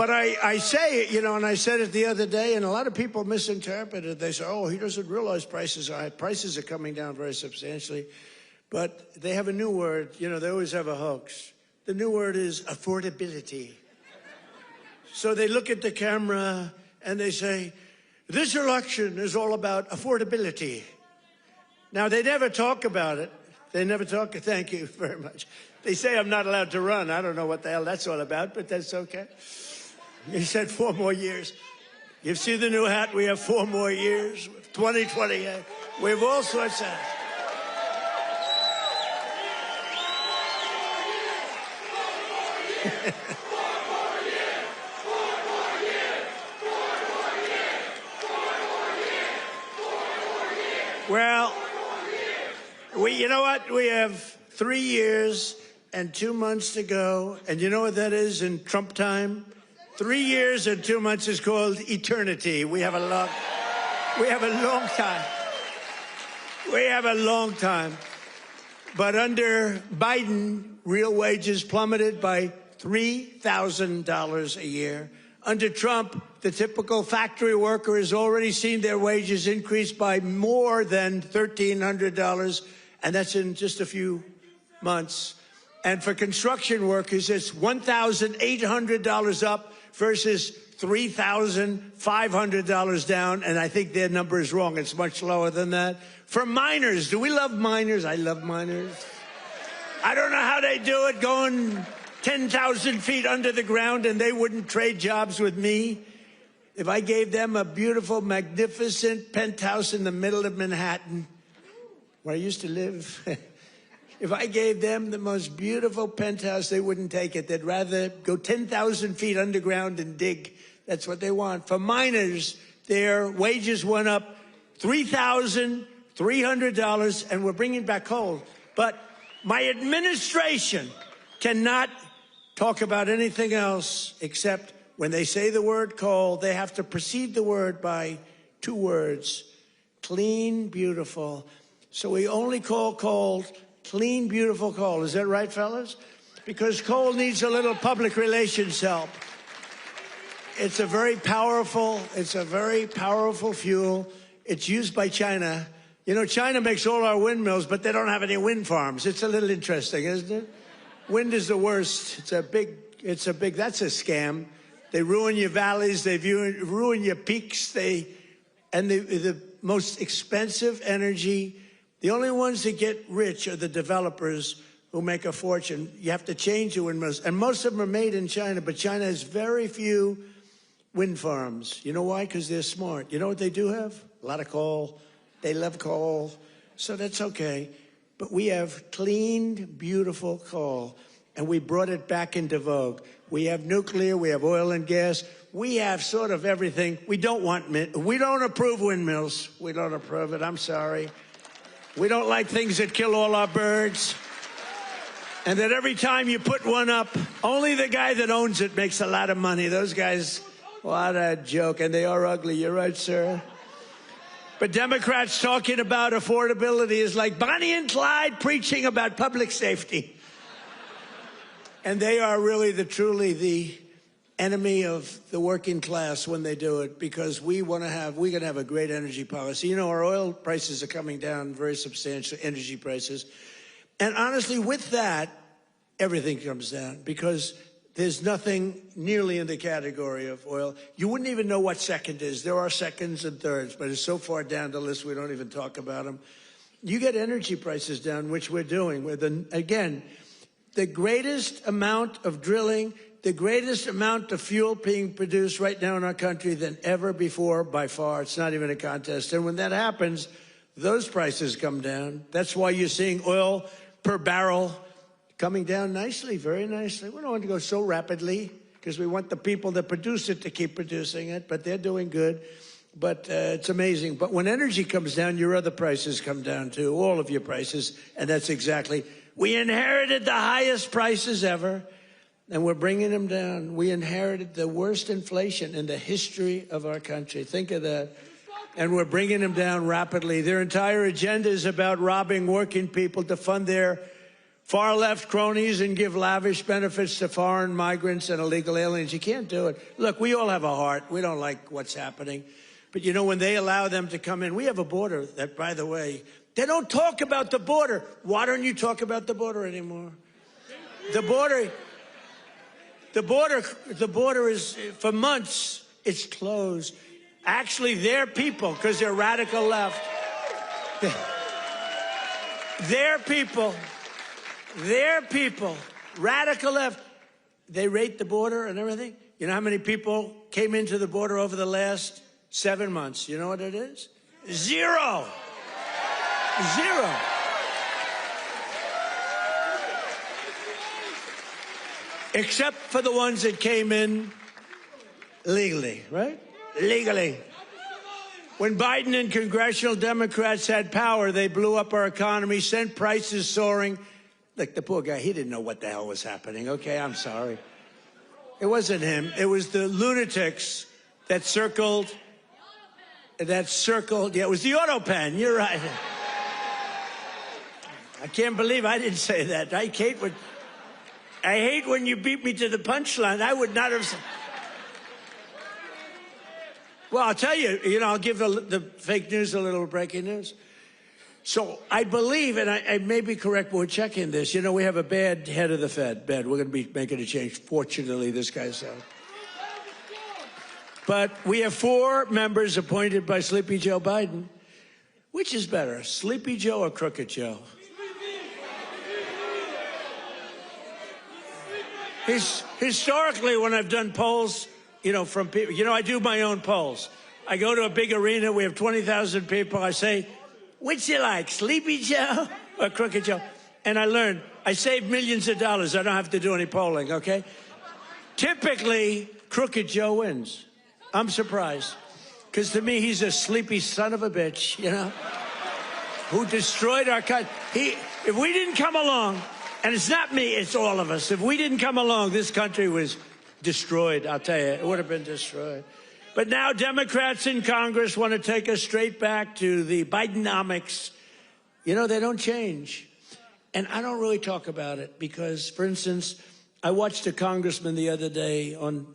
But I say, you know, and I said it the other day, and a lot of people misinterpret it. They say, oh, he doesn't realize prices are high. Prices are coming down very substantially. But they have a new word. You know, they always have a hoax. The new word is affordability. So they look at the camera and they say, this election is all about affordability. Now, they never talk about it. They never talk. Thank you very much. They say I'm not allowed to run. I don't know what the hell that's all about, but that's okay. He said 4 more years. You see the new hat? We have 4 more years. 2028. We have all sorts of hats. Well, you know what? We have 3 years and 2 months to go. And you know what that is in Trump time? 3 years and 2 months is called eternity. We have a long time. We have a long time. But under Biden, real wages plummeted by $3,000 a year. Under Trump, the typical factory worker has already seen their wages increase by more than $1,300, and that's in just a few months. And for construction workers, it's $1,800 up versus $3,500 down, and I think their number is wrong. It's much lower than that. For miners, do we love miners? I love miners. I don't know how they do it, going 10,000 feet under the ground, and they wouldn't trade jobs with me. If I gave them a beautiful, magnificent penthouse in the middle of Manhattan, where I used to live, if I gave them the most beautiful penthouse, they wouldn't take it. They'd rather go 10,000 feet underground and dig. That's what they want. For miners, their wages went up $3,300, and we're bringing back coal. But my administration cannot talk about anything else except when they say the word coal, they have to precede the word by 2 words: clean, beautiful. So we only call coal clean, beautiful coal. Is that right, fellas? Because coal needs a little public relations help. It's a very powerful fuel. It's used by China. You know, China makes all our windmills, but they don't have any wind farms. It's a little interesting, isn't it? Wind is the worst. That's a scam. They ruin your valleys. They ruin your peaks. The most expensive energy. The only ones that get rich are the developers who make a fortune. You have to change the windmills. And most of them are made in China, but China has very few wind farms. You know why? Because they're smart. You know what they do have? A lot of coal. They love coal. So that's okay. But we have clean, beautiful coal, and we brought it back into vogue. We have nuclear, we have oil and gas, we have sort of everything. We don't approve windmills. We don't approve it, I'm sorry. We don't like things that kill all our birds. And that every time you put one up, only the guy that owns it makes a lot of money. Those guys, what a joke. And they are ugly, you're right, sir. But Democrats talking about affordability is like Bonnie and Clyde preaching about public safety. And they are really truly the enemy of the working class when they do it, because we're going to have a great energy policy. You know, our oil prices are coming down very substantially, energy prices. And honestly, with that, everything comes down, because there's nothing nearly in the category of oil. You wouldn't even know what second is. There are seconds and thirds, but it's so far down the list we don't even talk about them. You get energy prices down, which we're doing. Again, the greatest amount of drilling, the greatest amount of fuel being produced right now in our country than ever before, by far. It's not even a contest. And when that happens, those prices come down. That's why you're seeing oil per barrel coming down nicely, very nicely. We don't want to go so rapidly because we want the people that produce it to keep producing it, but they're doing good. But it's amazing. But when energy comes down, your other prices come down too, all of your prices, and that's exactly. We inherited the highest prices ever, and we're bringing them down. We inherited the worst inflation in the history of our country. Think of that. And we're bringing them down rapidly. Their entire agenda is about robbing working people to fund their far-left cronies and give lavish benefits to foreign migrants and illegal aliens. You can't do it. Look, we all have a heart. We don't like what's happening. But, you know, when they allow them to come in, we have a border that, by the way, they don't talk about the border. Why don't you talk about the border anymore? The border is, for months, it's closed. Actually, their people, because they're radical left, their people, radical left, they rate the border and everything. You know how many people came into the border over the last 7 months? You know what it is? Zero. Zero. Except for the ones that came in legally, right? Legally. When Biden and congressional Democrats had power, they blew up our economy, sent prices soaring. Look, the poor guy, he didn't know what the hell was happening. Okay, I'm sorry. It wasn't him. It was the lunatics that circled. Yeah, it was the auto pen. You're right. I can't believe I didn't say that. I hate when you beat me to the punchline. I would not have. Well, I'll tell you, I'll give the fake news a little breaking news. So I believe, and I may be correct, but we're checking this. We have a bad head of the Fed. Bad. We're going to be making a change. Fortunately, this guy's out. But we have 4 members appointed by Sleepy Joe Biden. Which is better, Sleepy Joe or Crooked Joe? Historically, when I've done polls, from people, I do my own polls. I go to a big arena. We have 20,000 people. I say, which you like, Sleepy Joe or Crooked Joe? And I learned, I save millions of dollars. I don't have to do any polling, okay? Typically, Crooked Joe wins. I'm surprised. Because to me, he's a sleepy son of a bitch, who destroyed our country. If we didn't come along, and it's not me, it's all of us. If we didn't come along, this country was destroyed, I'll tell you. It would have been destroyed. But now Democrats in Congress want to take us straight back to the Bidenomics. They don't change. And I don't really talk about it because, for instance, I watched a congressman the other day on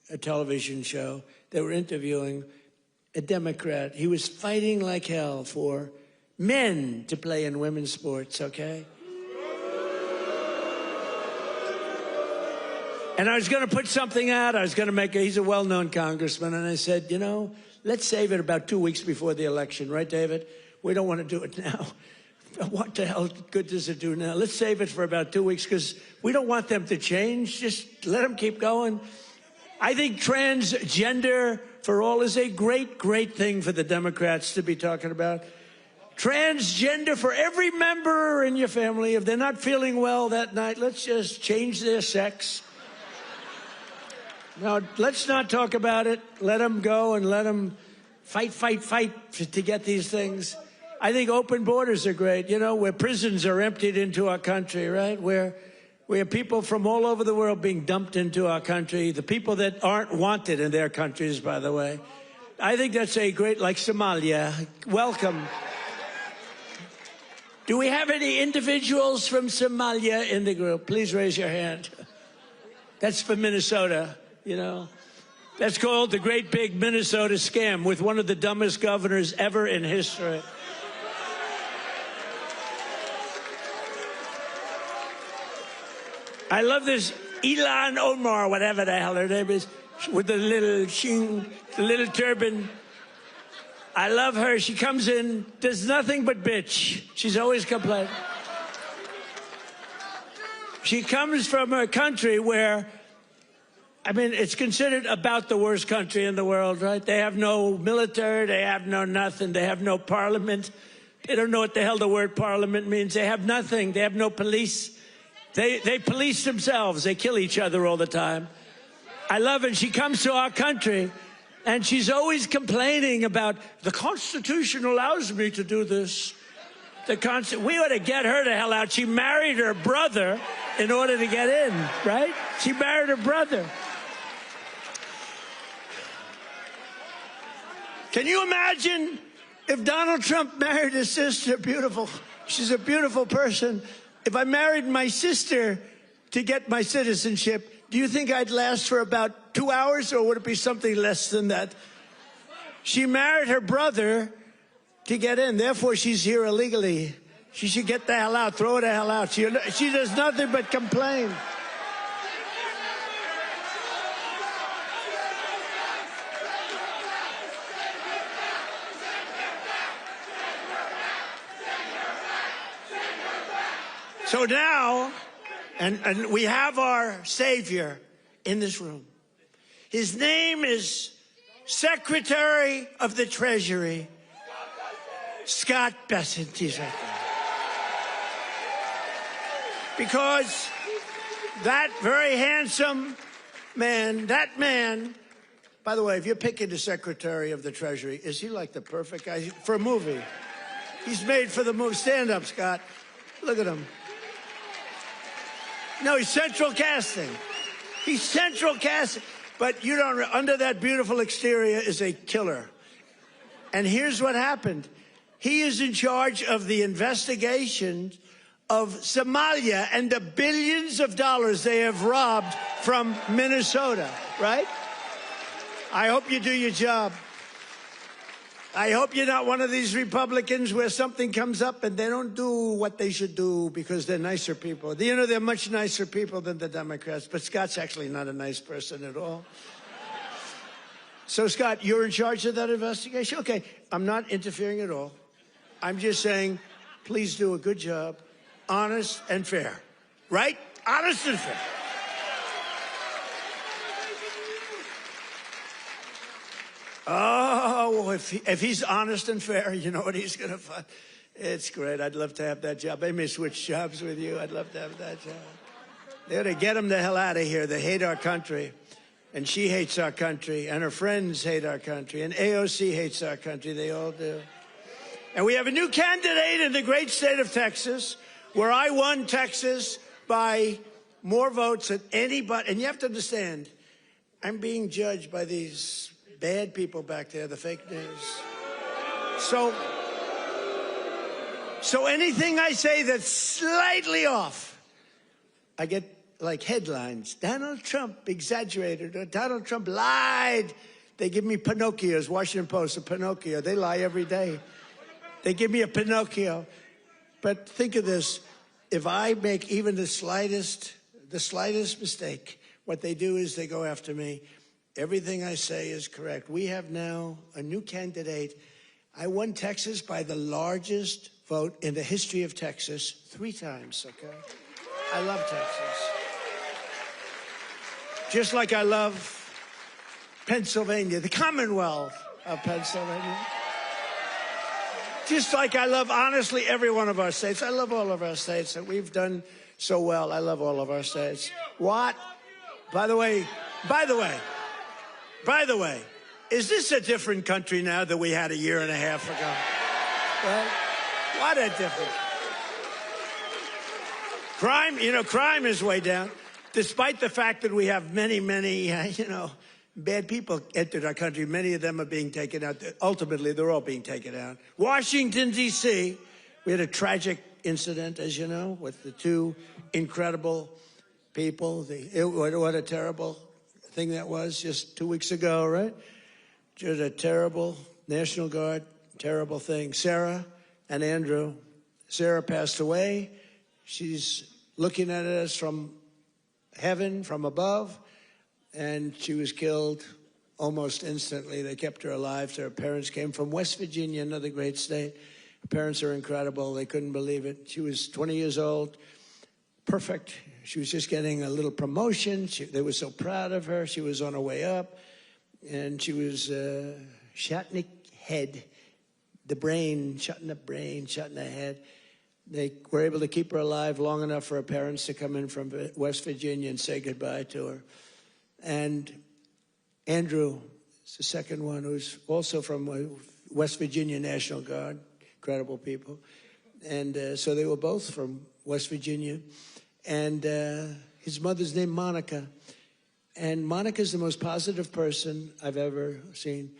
a television show. They were interviewing a Democrat. He was fighting like hell for men to play in women's sports, okay? And I was going to put something out. I was going to he's a well-known congressman. And I said, let's save it about 2 weeks before the election. Right, David? We don't want to do it now. What the hell good does it do now? Let's save it for about 2 weeks because we don't want them to change. Just let them keep going. I think transgender for all is a great, great thing for the Democrats to be talking about. Transgender for every member in your family. If they're not feeling well that night, let's just change their sex. Now, let's not talk about it. Let them go and let them fight to get these things. I think open borders are great. Where prisons are emptied into our country, right? Where we have people from all over the world being dumped into our country. The people that aren't wanted in their countries, by the way. I think that's a great, like Somalia. Welcome. Do we have any individuals from Somalia in the group? Please raise your hand. That's for Minnesota. That's called the great big Minnesota scam with one of the dumbest governors ever in history. I love this Ilhan Omar, whatever the hell her name is, with the little turban. I love her. She comes in, does nothing but bitch. She's always complaining. She comes from a country where, it's considered about the worst country in the world, right? They have no military. They have no nothing. They have no parliament. They don't know what the hell the word parliament means. They have nothing. They have no police. They police themselves. They kill each other all the time. I love it. She comes to our country, and she's always complaining about, the Constitution allows me to do this. We ought to get her the hell out. She married her brother in order to get in, right? She married her brother. Can you imagine if Donald Trump married his sister? Beautiful. She's a beautiful person. If I married my sister to get my citizenship, do you think I'd last for about 2 hours, or would it be something less than that? She married her brother to get in. Therefore, she's here illegally. She should get the hell out. Throw her the hell out. She does nothing but complain. So now, and we have our Savior in this room. His name is Secretary of the Treasury, Scott Bessent. He's right there. Because that very handsome man, by the way, if you're picking the Secretary of the Treasury, is he like the perfect guy for a movie? He's made for the movie. Stand up, Scott. Look at him. No, he's central casting. He's central casting. But you don't, under that beautiful exterior is a killer. And here's what happened. He is in charge of the investigation of Somalia and the billions of dollars they have robbed from Minnesota, right? I hope you do your job. I hope you're not one of these Republicans where something comes up and they don't do what they should do because they're nicer people. You know, they're much nicer people than the Democrats, but Scott's actually not a nice person at all. So, Scott, you're in charge of that investigation? Okay, I'm not interfering at all. I'm just saying, please do a good job, honest and fair, right? Honest and fair. Oh, if he's honest and fair, you know what he's going to find? It's great. I'd love to have that job. They may switch jobs with you. I'd love to have that job. They ought to get him the hell out of here. They hate our country. And she hates our country. And her friends hate our country. And AOC hates our country. They all do. And we have a new candidate in the great state of Texas, where I won Texas by more votes than anybody. And you have to understand, I'm being judged by these bad people back there, the fake news. So anything I say that's slightly off, I get like headlines. Donald Trump exaggerated, or Donald Trump lied. They give me Pinocchios, Washington Post, a Pinocchio. They lie every day. They give me a Pinocchio. But think of this. If I make even the slightest mistake, what they do is they go after me. Everything I say is correct. We have now a new candidate. I won Texas by the largest vote in the history of Texas 3 times, okay? I love Texas. Just like I love Pennsylvania, the Commonwealth of Pennsylvania. Just like I love, honestly, every one of our states. I love all of our states, and we've done so well. I love all of our states. What? By the way, is this a different country now than we had a year and a half ago? Well, what a difference. Crime is way down, despite the fact that we have many, bad people entered our country. Many of them are being taken out. Ultimately, they're all being taken out. Washington, D.C., we had a tragic incident, as you know, with the 2 incredible people. What a terrible thing that was just 2 weeks ago, right? Just a terrible National Guard, terrible thing. Sarah and Andrew. Sarah passed away. She's looking at us from heaven, from above, and she was killed almost instantly. They kept her alive. So her parents came from West Virginia, another great state. Her parents are incredible. They couldn't believe it. She was 20 years old, perfect. She was just getting a little promotion. They were so proud of her. She was on her way up, and she was shot in the head, the brain, shot in the head. They were able to keep her alive long enough for her parents to come in from West Virginia and say goodbye to her. And Andrew is the second one, who's also from West Virginia National Guard, incredible people. And so they were both from West Virginia. And his mother's named Monica. And Monica's the most positive person I've ever seen.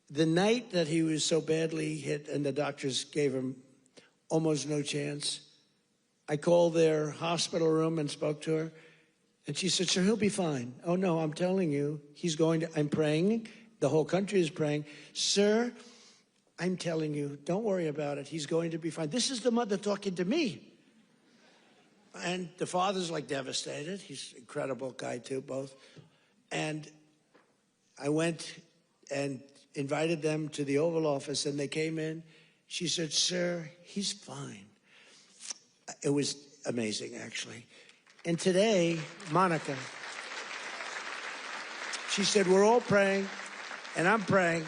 The night that he was so badly hit and the doctors gave him almost no chance, I called their hospital room and spoke to her. And she said, sir, he'll be fine. Oh, no, I'm telling you, he's going to, I'm praying. The whole country is praying. Sir, I'm telling you, don't worry about it. He's going to be fine. This is the mother talking to me. And the father's like devastated. He's an incredible guy too, both. And I went and invited them to the Oval Office, and they came in. She said, sir, he's fine. It was amazing, actually. And today, Monica, she said, we're all praying, and I'm praying.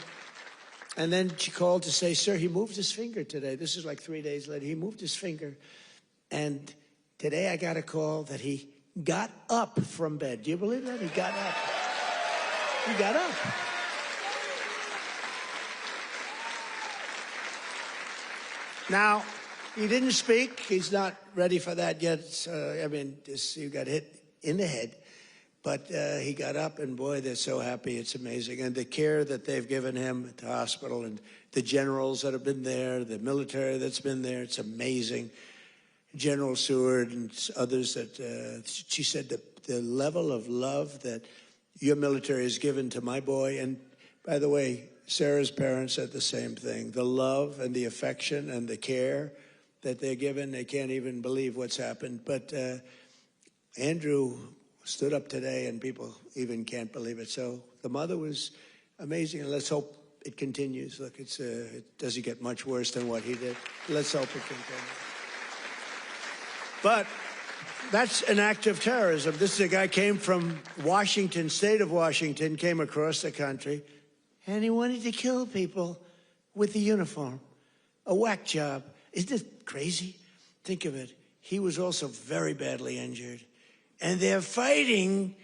And then she called to say, sir, he moved his finger today. This is like 3 days later. He moved his finger. And today I got a call that he got up from bed. Do you believe that? He got up. He got up. Now, he didn't speak. He's not ready for that yet. I mean, he got hit in the head. But he got up, and boy, they're so happy. It's amazing. And the care that they've given him at the hospital, and the generals that have been there, the military that's been there, it's amazing. General Seward and others that she said the level of love that your military has given to my boy. And by the way, Sarah's parents said the same thing. The love and the affection and the care that they're given, they can't even believe what's happened. But Andrew stood up today, and people even can't believe it. So the mother was amazing, and let's hope it continues. Look, it doesn't get much worse than what he did. Let's hope it continues. But that's an act of terrorism. This is a guy came from Washington, state of Washington, came across the country, and he wanted to kill people with the uniform. A whack job. Isn't it crazy? Think of it. He was also very badly injured. And they're fighting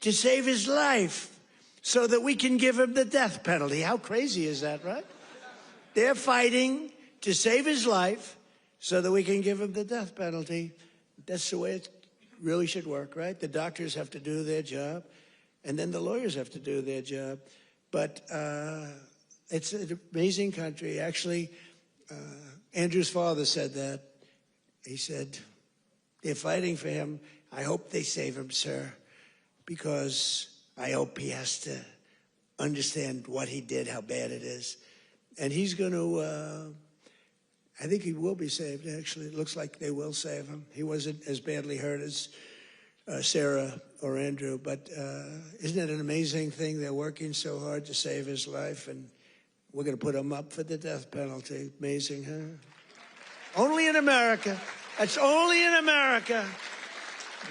to save his life so that we can give him the death penalty. How crazy is that, right? They're fighting to save his life so that we can give him the death penalty. That's the way it really should work, right? The doctors have to do their job, and then the lawyers have to do their job. But it's an amazing country. Actually, Andrew's father said that. He said, they're fighting for him. I hope they save him, sir, because I hope he has to understand what he did, how bad it is. And he's going to, I think he will be saved, actually. It looks like they will save him. He wasn't as badly hurt as Sarah or Andrew, but isn't it an amazing thing? They're working so hard to save his life, and we're going to put him up for the death penalty. Amazing, huh? Only in America. That's only in America.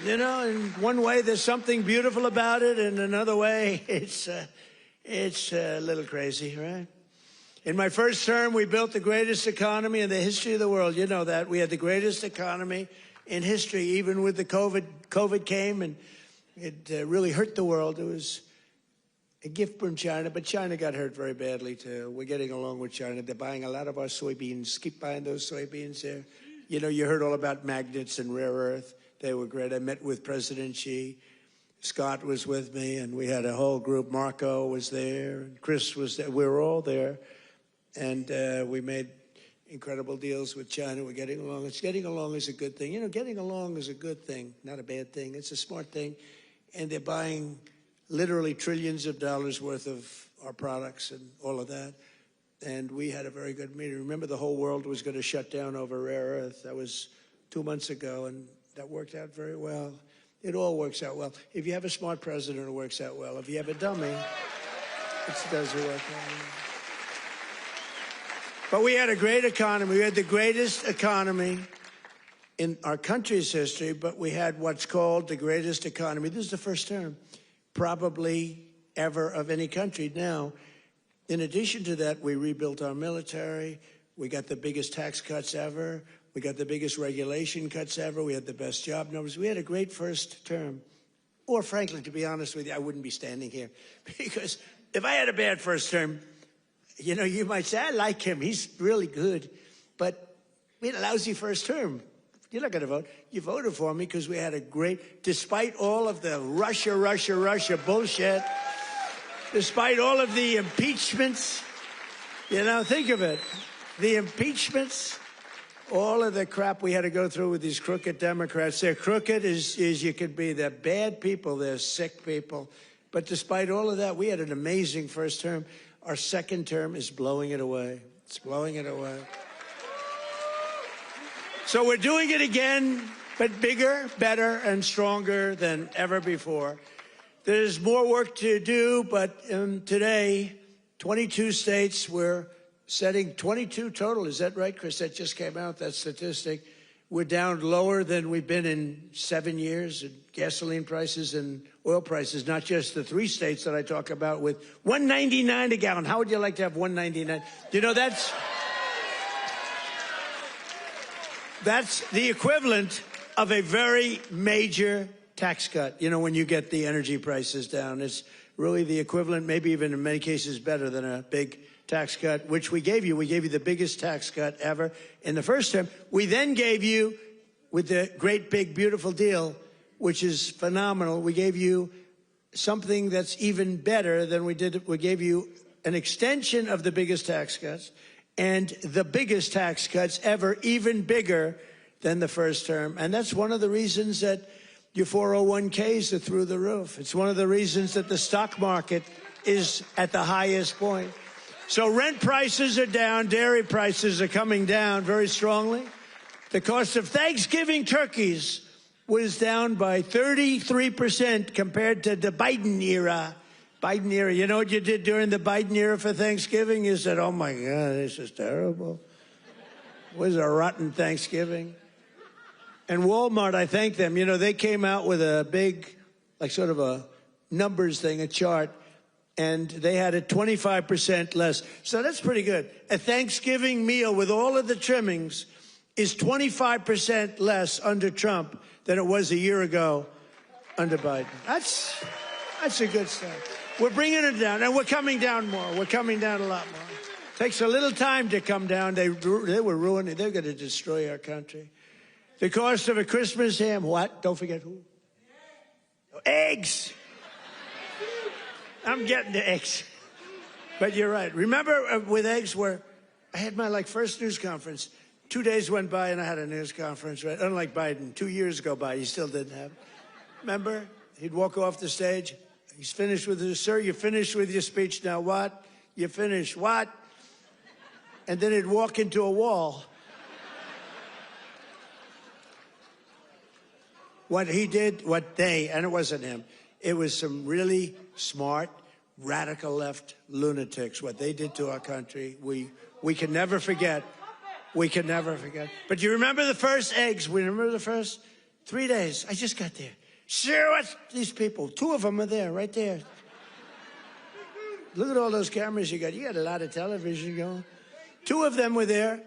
You know, in one way, there's something beautiful about it. In another way, it's a little crazy, right? In my first term, we built the greatest economy in the history of the world. You know that. We had the greatest economy in history, even with the COVID came, and it really hurt the world. It was a gift from China, but China got hurt very badly, too. We're getting along with China. They're buying a lot of our soybeans. Keep buying those soybeans there. You know, you heard all about magnets and rare earth. They were great. I met with President Xi. Scott was with me, and we had a whole group. Marco was there, and Chris was there. We were all there, and we made incredible deals with China. We're getting along. Getting along is a good thing. You know, getting along is a good thing, not a bad thing. It's a smart thing, and they're buying literally trillions of dollars worth of our products and all of that. And we had a very good meeting. Remember, the whole world was going to shut down over rare earth. That was 2 months ago, and that worked out very well. It all works out well. If you have a smart president, it works out well. If you have a dummy, it doesn't work out. But we had a great economy. We had the greatest economy in our country's history, but we had what's called the greatest economy. This is the first term, probably ever, of any country. Now, in addition to that, we rebuilt our military. We got the biggest tax cuts ever. We got the biggest regulation cuts ever. We had the best job numbers. We had a great first term. Or frankly, to be honest with you, I wouldn't be standing here. Because if I had a bad first term, you know, you might say, I like him. He's really good. But we had a lousy first term. You're not going to vote. You voted for me because we had a great, despite all of the Russia bullshit, despite all of the impeachments, you know, think of it. The impeachments, all of the crap we had to go through with these crooked Democrats. They're crooked as you could be. They're bad people. They're sick people. But despite all of that, we had an amazing first term. Our second term is blowing it away. It's blowing it away. So we're doing it again, but bigger, better, and stronger than ever before. There's more work to do, but today, 22 states, we're setting 22 total. Is that right, Chris? That just came out, that statistic. We're down lower than we've been in 7 years in gasoline prices and oil prices, not just the 3 states that I talk about with $1.99 a gallon. How would you like to have $1.99? You know, that's the equivalent of a very major tax cut. You know, when you get the energy prices down, it's really the equivalent, maybe even in many cases better than a big tax cut, which we gave you. We gave you the biggest tax cut ever in the first term. We then gave you, with the great, big, beautiful deal, which is phenomenal, we gave you something that's even better than we did. We gave you an extension of the biggest tax cuts and the biggest tax cuts ever, even bigger than the first term. And that's one of the reasons that your 401ks are through the roof. It's one of the reasons that the stock market is at the highest point. So rent prices are down, dairy prices are coming down very strongly. The cost of Thanksgiving turkeys was down by 33% compared to the Biden era. Biden era. You know what you did during the Biden era for Thanksgiving? You said, oh my God, this is terrible. It was a rotten Thanksgiving. And Walmart, I thank them. You know, they came out with a big, like sort of a numbers thing, a chart. And they had it 25% less. So that's pretty good. A Thanksgiving meal with all of the trimmings is 25% less under Trump than it was a year ago under Biden. That's a good start. We're bringing it down, and we're coming down more. We're coming down a lot more. Takes a little time to come down. They were ruining. They're going to destroy our country. The cost of a Christmas ham, what? Don't forget who? Eggs. I'm getting the eggs. But you're right. Remember with eggs where I had my first news conference. 2 days went by and I had a news conference, right? Unlike Biden, 2 years go by, he still didn't have it. Remember? He'd walk off the stage. He's finished with his, sir, you finished with your speech. Now what? You finished what? And then he'd walk into a wall. What he did, and it wasn't him. It was some really smart, radical left lunatics. What they did to our country, we can never forget. We can never forget. But you remember the first eggs? We remember the first 3 days. I just got there. Sure, what's these people? 2 of them are there, right there. Look at all those cameras you got. You got a lot of television going. 2 of them were there.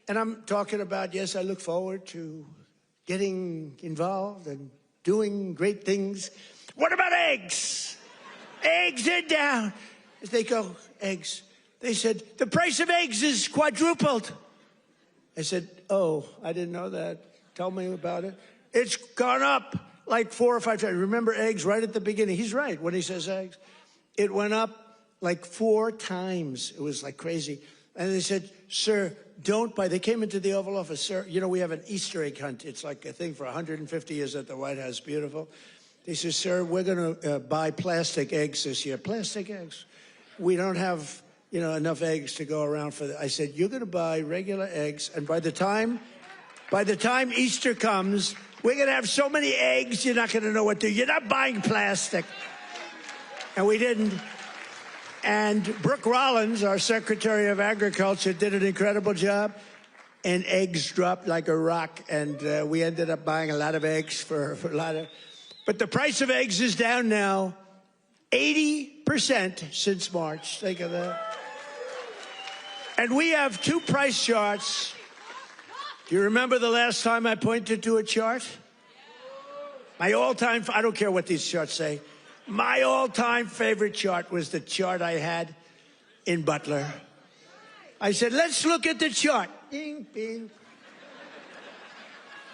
And I'm talking about, yes, I look forward to getting involved and doing great things. What about eggs? Eggs are down. As they go, eggs. They said, the price of eggs is quadrupled. I said, oh, I didn't know that. Tell me about it. It's gone up like 4 or 5 times. Remember eggs right at the beginning. He's right when he says eggs. It went up like 4 times. It was like crazy. And they said, sir, don't buy. They came into the Oval Office. Sir, you know, we have an Easter egg hunt. It's like a thing for 150 years at the White House. Beautiful. They said, sir, we're going to buy plastic eggs this year. Plastic eggs. We don't have, you know, enough eggs to go around for that. I said, you're going to buy regular eggs. And by the time Easter comes, we're going to have so many eggs, you're not going to know what to do. You're not buying plastic. And we didn't. And Brooke Rollins, our Secretary of Agriculture, did an incredible job. And eggs dropped like a rock. And we ended up buying a lot of eggs for a lot of... But the price of eggs is down now 80% since March. Think of that. And we have 2 price charts. Do you remember the last time I pointed to a chart? My all-time, I don't care what these charts say. My all-time favorite chart was the chart I had in Butler. I said, let's look at the chart. Bing, bing.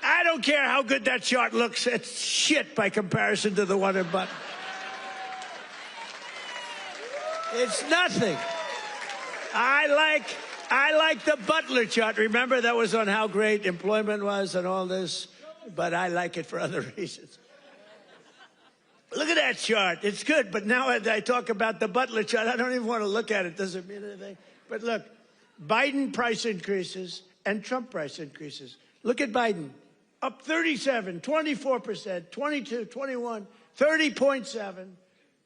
I don't care how good that chart looks. It's shit by comparison to the one in Butler. It's nothing. I like I like the Butler chart. Remember, that was on how great employment was and all this? But I like it for other reasons. Look at that chart. It's good, but now as I talk about the Butler chart, I don't even want to look at it. Doesn't mean anything. But look, Biden price increases and Trump price increases. Look at Biden. Up 37, 24%, 22, 21, 30.7,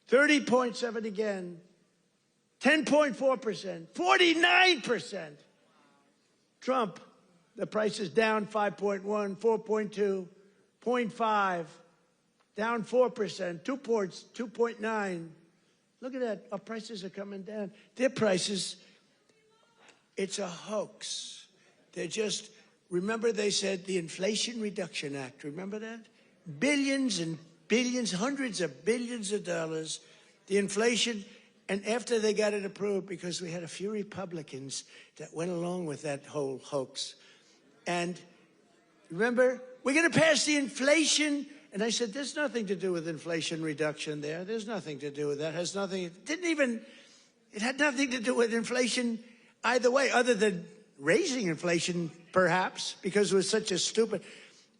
30.7 again, 10.4%, 49%. Trump, the price is down 5.1, 4.2, 0.5, down 4%, 2 points, 2.9. Look at that. Our prices are coming down. Their prices, it's a hoax. They're just... Remember they said the Inflation Reduction Act. Remember that? Billions and billions, hundreds of billions of dollars. The inflation, and after they got it approved, because we had a few Republicans that went along with that whole hoax. And remember, we're going to pass the inflation. And I said, there's nothing to do with inflation reduction there. There's nothing to do with that. It has nothing, it had nothing to do with inflation either way, other than raising inflation, perhaps, because it was such a stupid.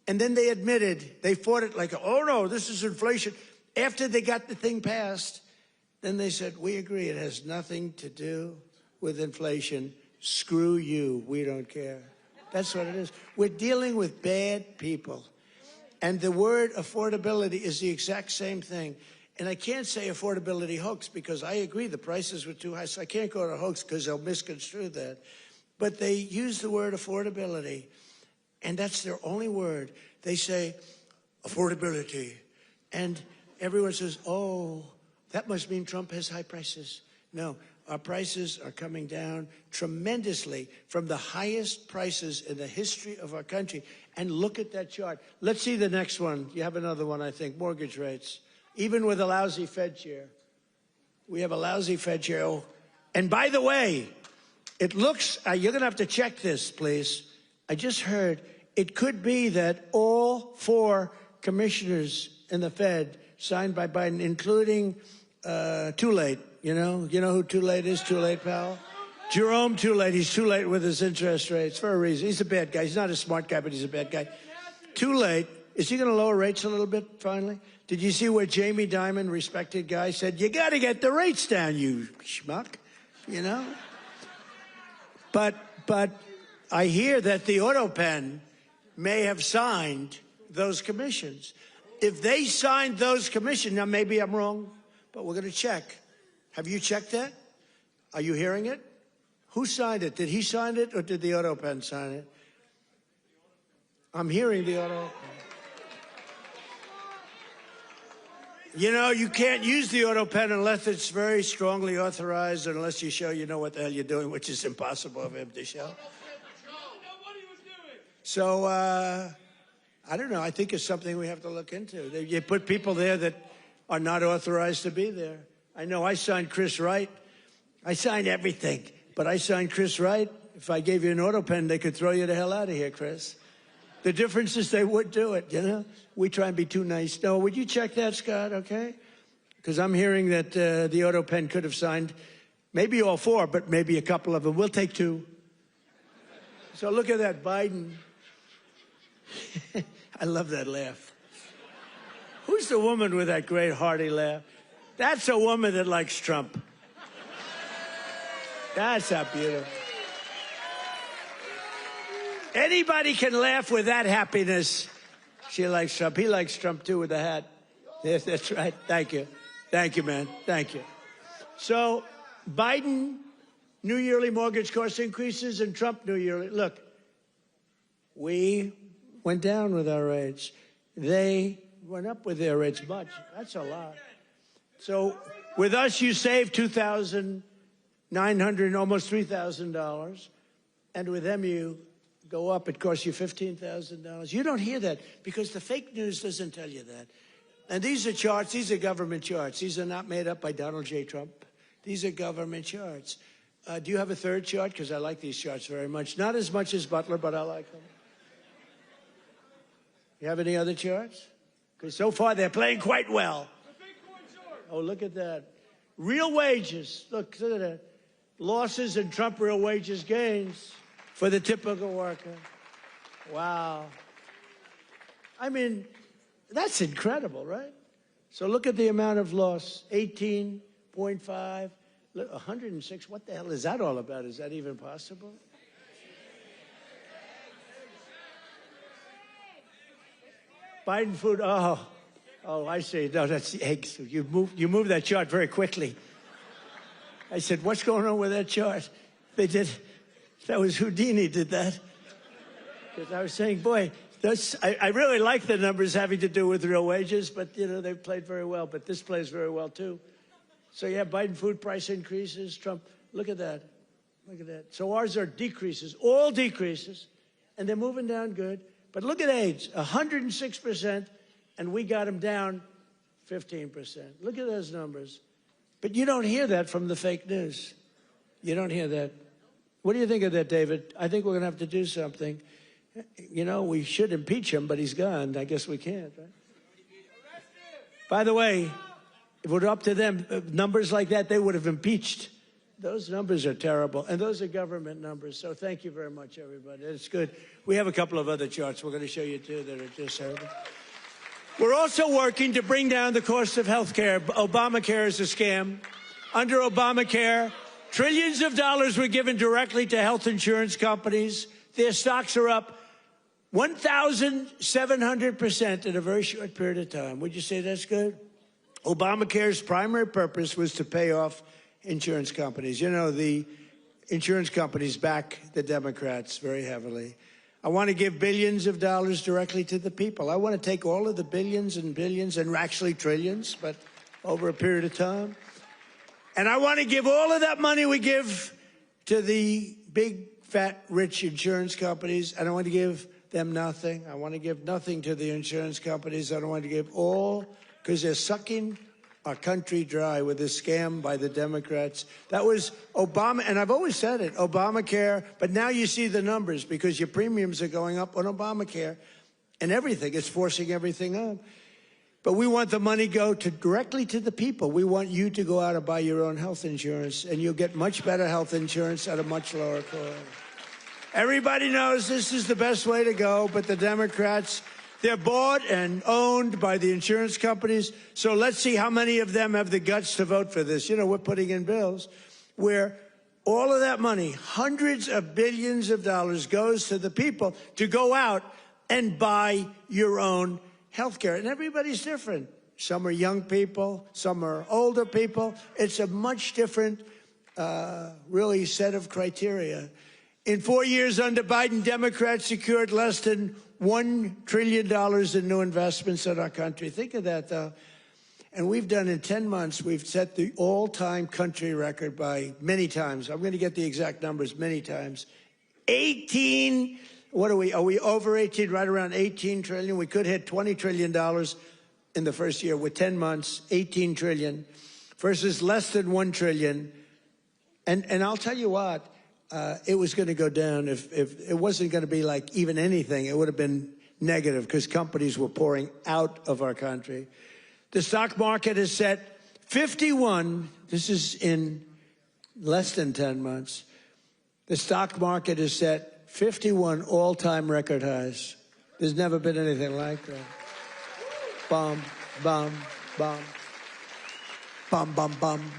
And then they admitted, they fought it like, oh no, this is inflation. After they got the thing passed, then they said, we agree, it has nothing to do with inflation. Screw you, we don't care. That's what it is. We're dealing with bad people. And the word affordability is the exact same thing. And I can't say affordability hoax because I agree the prices were too high, so I can't go to hoax because they'll misconstrue that. But they use the word affordability, and that's their only word. They say affordability, and everyone says, oh, that must mean Trump has high prices. No, our prices are coming down tremendously from the highest prices in the history of our country. And look at that chart. Let's see the next one. You have another one, I think, mortgage rates. Even with a lousy Fed chair. We have a lousy Fed chair. Oh, and by the way, it looks, you're going to have to check this, please. I just heard it could be that all 4 commissioners in the Fed signed by Biden, including Too Late. You know who Too Late is? Too Late, pal? Jerome Too Late. He's too late with his interest rates for a reason. He's a bad guy. He's not a smart guy, but he's a bad guy. Too Late. Is he going to lower rates a little bit finally? Did you see where Jamie Dimon, respected guy, said, you got to get the rates down, you schmuck, you know? But I hear that the Autopen may have signed those commissions. If they signed those commissions, now maybe I'm wrong, but we're going to check. Have you checked that? Are you hearing it? Who signed it? Did he sign it or did the Autopen sign it? I'm hearing the Autopen. You know, you can't use the Autopen unless it's very strongly authorized, unless you show you know what the hell you're doing, which is impossible of him to show. So, I don't know. I think it's something we have to look into. You put people there that are not authorized to be there. I know I signed Chris Wright. I signed everything, but I signed Chris Wright. If I gave you an Autopen, they could throw you the hell out of here, Chris. The difference is they would do it, you know? We try and be too nice. No, would you check that, Scott, okay? Because I'm hearing that the Autopen could have signed maybe all 4, but maybe a couple of them. We'll take 2. So look at that, Biden. I love that laugh. Who's the woman with that great hearty laugh? That's a woman that likes Trump. That's how beautiful. Anybody can laugh with that happiness. She likes Trump. He likes Trump, too, with the hat. Yes, that's right. Thank you. Thank you, man. Thank you. So, Biden, new yearly mortgage cost increases, and Trump, new yearly. Look, we went down with our rates. They went up with their rates much. That's a lot. So, with us, you save $2,900, almost $3,000. And with them, you go up, it costs you $15,000. You don't hear that because the fake news doesn't tell you that. And these are charts, these are government charts. These are not made up by Donald J. Trump. These are government charts. Do you have a third chart? Because I like these charts very much. Not as much as Butler, but I like them. You have any other charts? Because so far they're playing quite well. Oh, look at that. Real wages. Look at that. losses and Trump real wages gains for the typical worker. Wow. I mean, that's incredible, right? So look at the amount of loss, 18.5, 106. What the hell is that all about? Is that even possible? Biden food, oh, I see. No, that's the eggs. You moved that chart very quickly. I said, what's going on with that chart? That was Houdini did that. Because I was saying, boy, I really like the numbers having to do with real wages, but, you know, they've played very well. But this plays very well, too. So, yeah, Biden food price increases, Trump, look at that. Look at that. So ours are decreases, all decreases, and they're moving down good. But look at AIDS, 106%, and we got them down 15%. Look at those numbers. But you don't hear that from the fake news. You don't hear that. What do you think of that, David? I think we're going to have to do something. You know, we should impeach him, but he's gone. I guess we can't, right? By the way, if it were up to them, numbers like that, they would have impeached. Those numbers are terrible, and those are government numbers. So thank you very much, everybody. It's good. We have a couple of other charts we're going to show you, too, that are just terrible. We're also working to bring down the cost of health care. Obamacare is a scam. Under Obamacare, trillions of dollars were given directly to health insurance companies. Their stocks are up 1,700% in a very short period of time. Would you say that's good? Obamacare's primary purpose was to pay off insurance companies. You know, the insurance companies back the Democrats very heavily. I want to give billions of dollars directly to the people. I want to take all of the billions and billions and actually trillions, but over a period of time. And I want to give all of that money we give to the big, fat, rich insurance companies. I don't want to give them nothing. I want to give nothing to the insurance companies. I don't want to give all, because they're sucking our country dry with this scam by the Democrats. That was Obama, and I've always said it, Obamacare, but now you see the numbers because your premiums are going up on Obamacare and everything. It's forcing everything up. But we want the money go directly to the people. We want you to go out and buy your own health insurance, and you'll get much better health insurance at a much lower cost. Everybody knows this is the best way to go, but the Democrats, they're bought and owned by the insurance companies. So let's see how many of them have the guts to vote for this. You know, we're putting in bills where all of that money, hundreds of billions of dollars, goes to the people to go out and buy your own health care. And everybody's different. Some are young people. Some are older people. It's a much different, really, set of criteria. In 4 years under Biden, Democrats secured less than $1 trillion in new investments in our country. Think of that, though. And we've done in 10 months, we've set the all-time country record by many times. I'm going to get the exact numbers many times. 18, what are we over 18, right around 18 trillion? We could hit $20 trillion in the first year with 10 months, 18 trillion versus less than 1 trillion. And I'll tell you what, it was going to go down. If it wasn't going to be like even anything, it would have been negative because companies were pouring out of our country. The stock market is set 51. This is in less than 10 months. The stock market is set 51 all-time record highs. There's never been anything like that. Bum, bum, bum. Bum, bum, bum.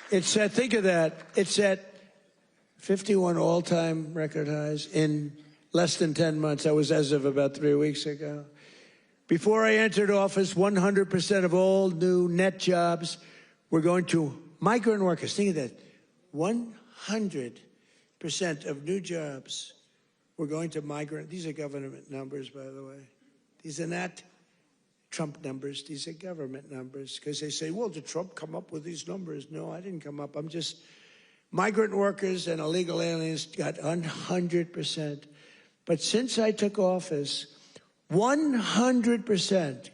It's set, think of that. It's set 51 all-time record highs in less than 10 months. That was as of about 3 weeks ago. Before I entered office, 100% of all new net jobs were going to migrant workers. Think of that. 100% of new jobs were going to migrant. These are government numbers, by the way. These are not Trump numbers. These are government numbers. Because they say, well, did Trump come up with these numbers? No, I didn't come up. I'm just... Migrant workers and illegal aliens got 100%. But since I took office, 100%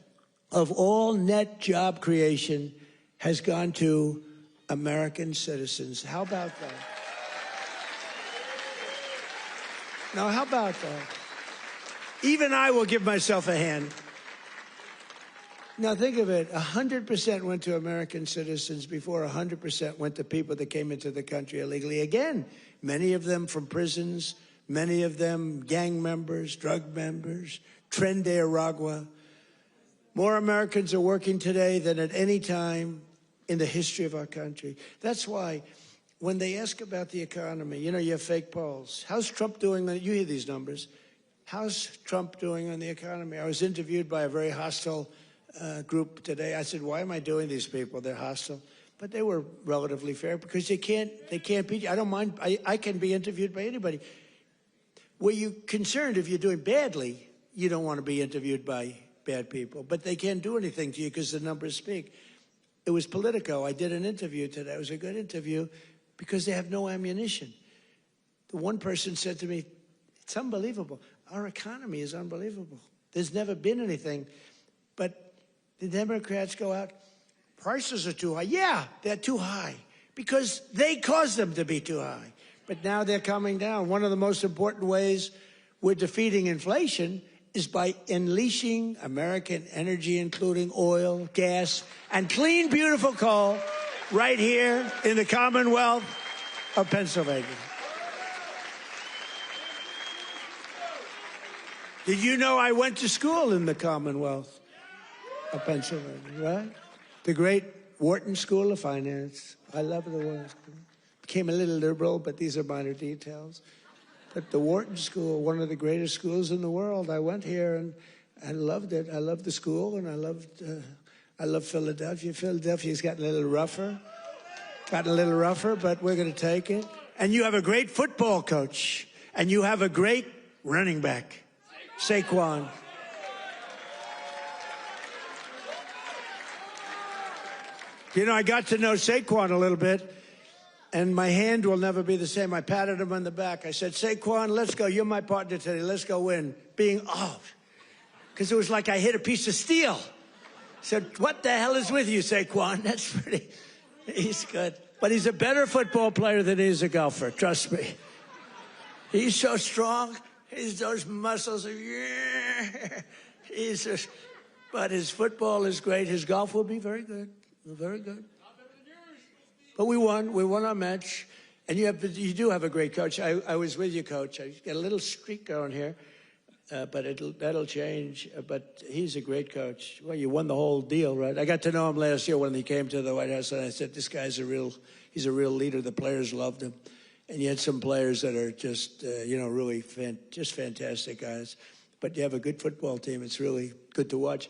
of all net job creation has gone to American citizens. How about that? Now, how about that? Even I will give myself a hand. Now think of it, 100% went to American citizens before 100% went to people that came into the country illegally. Again, many of them from prisons, many of them gang members, drug members, Tren de Aragua. More Americans are working today than at any time in the history of our country. That's why when they ask about the economy, you know, you have fake polls. How's Trump doing? You hear these numbers. How's Trump doing on the economy? I was interviewed by a very hostile group today. I said, why am I doing these people? They're hostile. But they were relatively fair because they can't beat you. I don't mind. I can be interviewed by anybody. Were you concerned if you're doing badly, you don't want to be interviewed by bad people. But they can't do anything to you because the numbers speak. It was Politico. I did an interview today. It was a good interview because they have no ammunition. The one person said to me, it's unbelievable. Our economy is unbelievable. There's never been anything. But the Democrats go out, prices are too high. Yeah, they're too high because they caused them to be too high. But now they're coming down. One of the most important ways we're defeating inflation is by unleashing American energy, including oil, gas, and clean, beautiful coal right here in the Commonwealth of Pennsylvania. Did you know I went to school in the Commonwealth of Pennsylvania, right? The great Wharton School of Finance. I love the Wharton School. Became a little liberal, but these are minor details. But the Wharton School, one of the greatest schools in the world. I went here and I loved it. I loved the school, and I love Philadelphia. Philadelphia's gotten a little rougher, but we're going to take it. And you have a great football coach, and you have a great running back, Saquon. You know, I got to know Saquon a little bit, and my hand will never be the same. I patted him on the back. I said, Saquon, let's go. You're my partner today. Let's go win. Because it was like I hit a piece of steel. I said, what the hell is with you, Saquon? That's pretty, he's good. But he's a better football player than he is a golfer, trust me. He's so strong. Those muscles are, but his football is great. His golf will be very good. Very good. But we won. We won our match. And you do have a great coach. I was with you, Coach. I got a little streak going here, but that'll change. But he's a great coach. Well, you won the whole deal, right? I got to know him last year when he came to the White House, and I said, this guy's he's a real leader. The players loved him. And you had some players that are just, really just fantastic guys. But you have a good football team. It's really good to watch.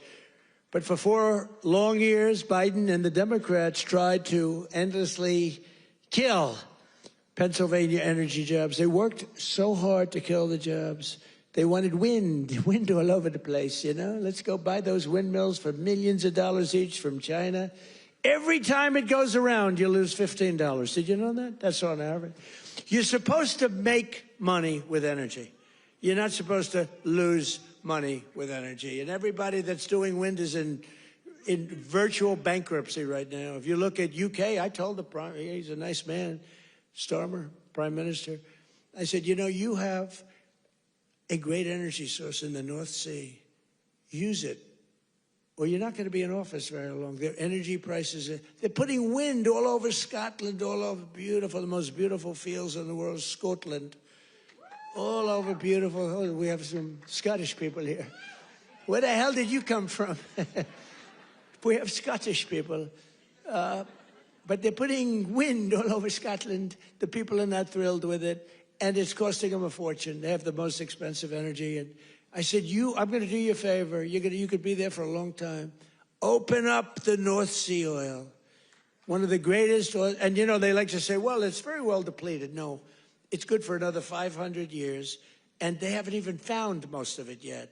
But for 4 long years, Biden and the Democrats tried to endlessly kill Pennsylvania energy jobs. They worked so hard to kill the jobs. They wanted wind all over the place, you know. Let's go buy those windmills for millions of dollars each from China. Every time it goes around, you lose $15. Did you know that? That's on average. You're supposed to make money with energy. You're not supposed to lose money with energy. And everybody that's doing wind is in virtual bankruptcy right now. If you look at UK, I told he's a nice man, Starmer, Prime Minister. I said, you have a great energy source in the North Sea. Use it, or you're not going to be in office very long. Their energy prices, they're putting wind all over Scotland, all over the most beautiful fields in the world, Scotland. All over beautiful. Oh, we have some Scottish people here. Where the hell did you come from? We have Scottish people. But they're putting wind all over Scotland. The people are not thrilled with it. And it's costing them a fortune. They have the most expensive energy. And I said, I'm going to do you a favor. You could be there for a long time. Open up the North Sea oil. One of the greatest oil. And, they like to say, well, it's very well depleted. No. It's good for another 500 years, and they haven't even found most of it yet.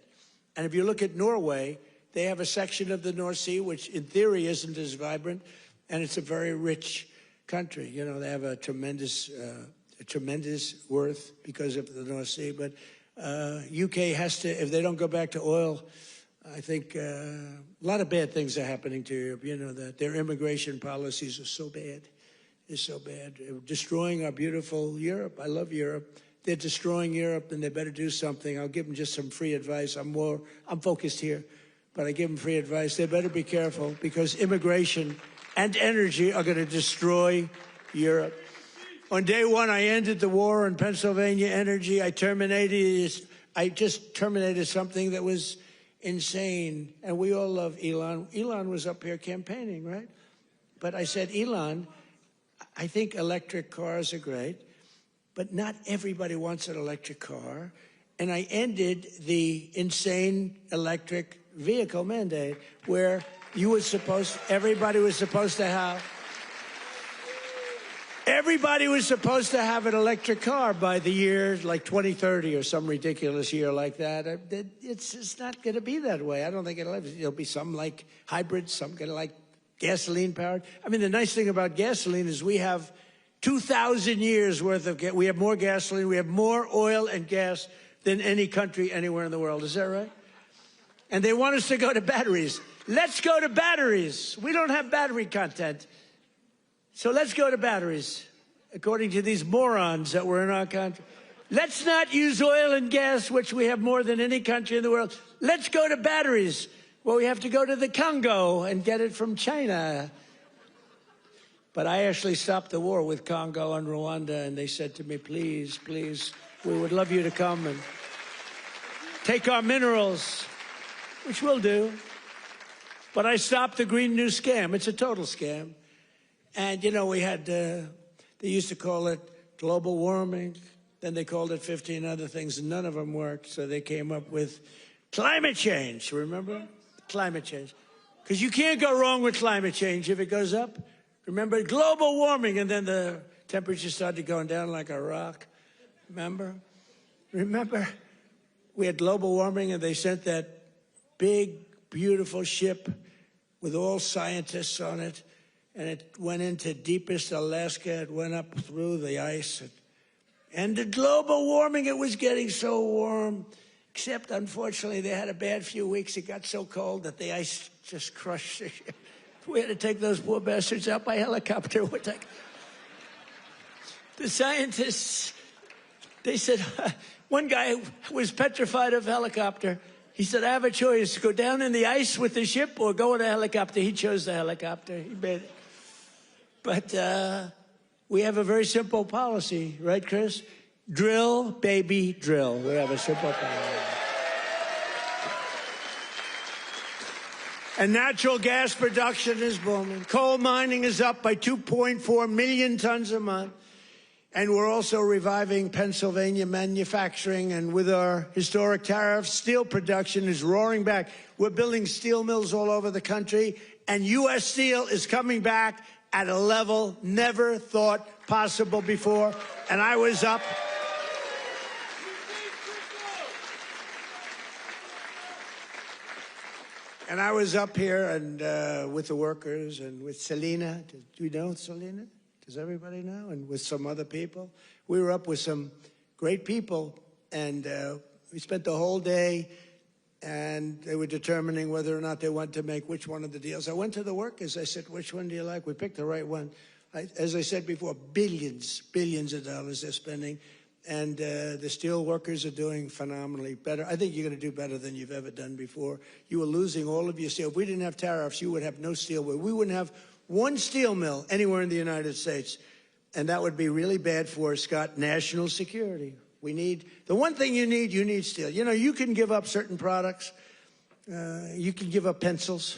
And if you look at Norway, they have a section of the North Sea, which in theory isn't as vibrant, and it's a very rich country. They have a tremendous worth because of the North Sea. But UK has to, if they don't go back to oil, I think a lot of bad things are happening to Europe. That their immigration policies are so bad. Is so bad. Destroying our beautiful Europe. I love Europe. They're destroying Europe, and they better do something. I'll give them just some free advice. I'm focused here. but I give them free advice. They better be careful because immigration and energy are going to destroy Europe. On day one, I ended the war on Pennsylvania energy. I just terminated something that was insane. And we all love Elon. Elon was up here campaigning, right? But I said, Elon, I think electric cars are great, but not everybody wants an electric car. And I ended the insane electric vehicle mandate where everybody was supposed to have an electric car by the year like 2030 or some ridiculous year like that. It's not going to be that way. I don't think it'll be some like hybrids, some going to like gasoline powered. I mean, the nice thing about gasoline is we have 2,000 years worth of we have more gasoline, we have more oil and gas than any country anywhere in the world. Is that right? And they want us to go to batteries. Let's go to batteries. We don't have battery content. So let's go to batteries, according to these morons that were in our country. Let's not use oil and gas, which we have more than any country in the world. Let's go to batteries. Well, we have to go to the Congo and get it from China. But I actually stopped the war with Congo and Rwanda, and they said to me, please, please, we would love you to come and take our minerals, which we'll do. But I stopped the Green New Scam. It's a total scam. And, you know, we had, they used to call it global warming. Then they called it 15 other things, and none of them worked. So they came up with climate change, remember? Climate change. Because you can't go wrong with climate change if it goes up. Remember, global warming, and then the temperature started going down like a rock. Remember? We had global warming, and they sent that big, beautiful ship with all scientists on it, and it went into deepest Alaska. It went up through the ice. And the global warming, it was getting so warm, except, unfortunately, they had a bad few weeks. It got so cold that the ice just crushed the ship. We had to take those poor bastards out by helicopter. The scientists, they said, one guy was petrified of helicopter. He said, I have a choice, go down in the ice with the ship or go in a helicopter. He chose the helicopter. He made it. But we have a very simple policy, right, Chris? Drill, baby, drill. We have a simple policy. And natural gas production is booming. Coal mining is up by 2.4 million tons a month. And we're also reviving Pennsylvania manufacturing. And with our historic tariffs, steel production is roaring back. We're building steel mills all over the country. And U.S. Steel is coming back at a level never thought possible before. And I was up. And I was up here and with the workers and with Selena. Do you know Selena? Does everybody know? And with some other people. We were up with some great people, and we spent the whole day, and they were determining whether or not they want to make which one of the deals. I went to the workers. I said, which one do you like? We picked the right one. As I said before, billions of dollars they're spending. And the steel workers are doing phenomenally better. I think you're going to do better than you've ever done before. You were losing all of your steel. If we didn't have tariffs, you would have no steel. We wouldn't have one steel mill anywhere in the United States. And that would be really bad for, Scott, national security. The one thing you need steel. You know, you can give up certain products. You can give up pencils.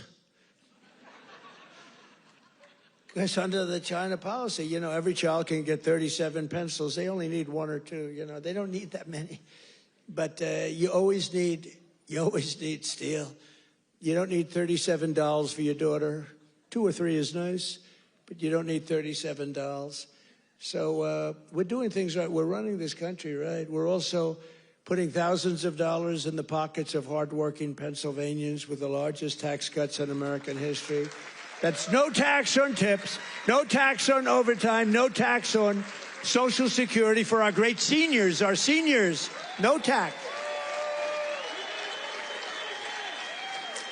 Because under the China policy, you know, every child can get 37 pencils. They only need one or two, you know. They don't need that many. But you always need steel. You don't need $37 for your daughter. 2 or 3 is nice, but you don't need $37. So we're doing things right. We're running this country right. We're also putting thousands of dollars in the pockets of hardworking Pennsylvanians with the largest tax cuts in American history. That's no tax on tips, no tax on overtime, no tax on Social Security for our great seniors, no tax.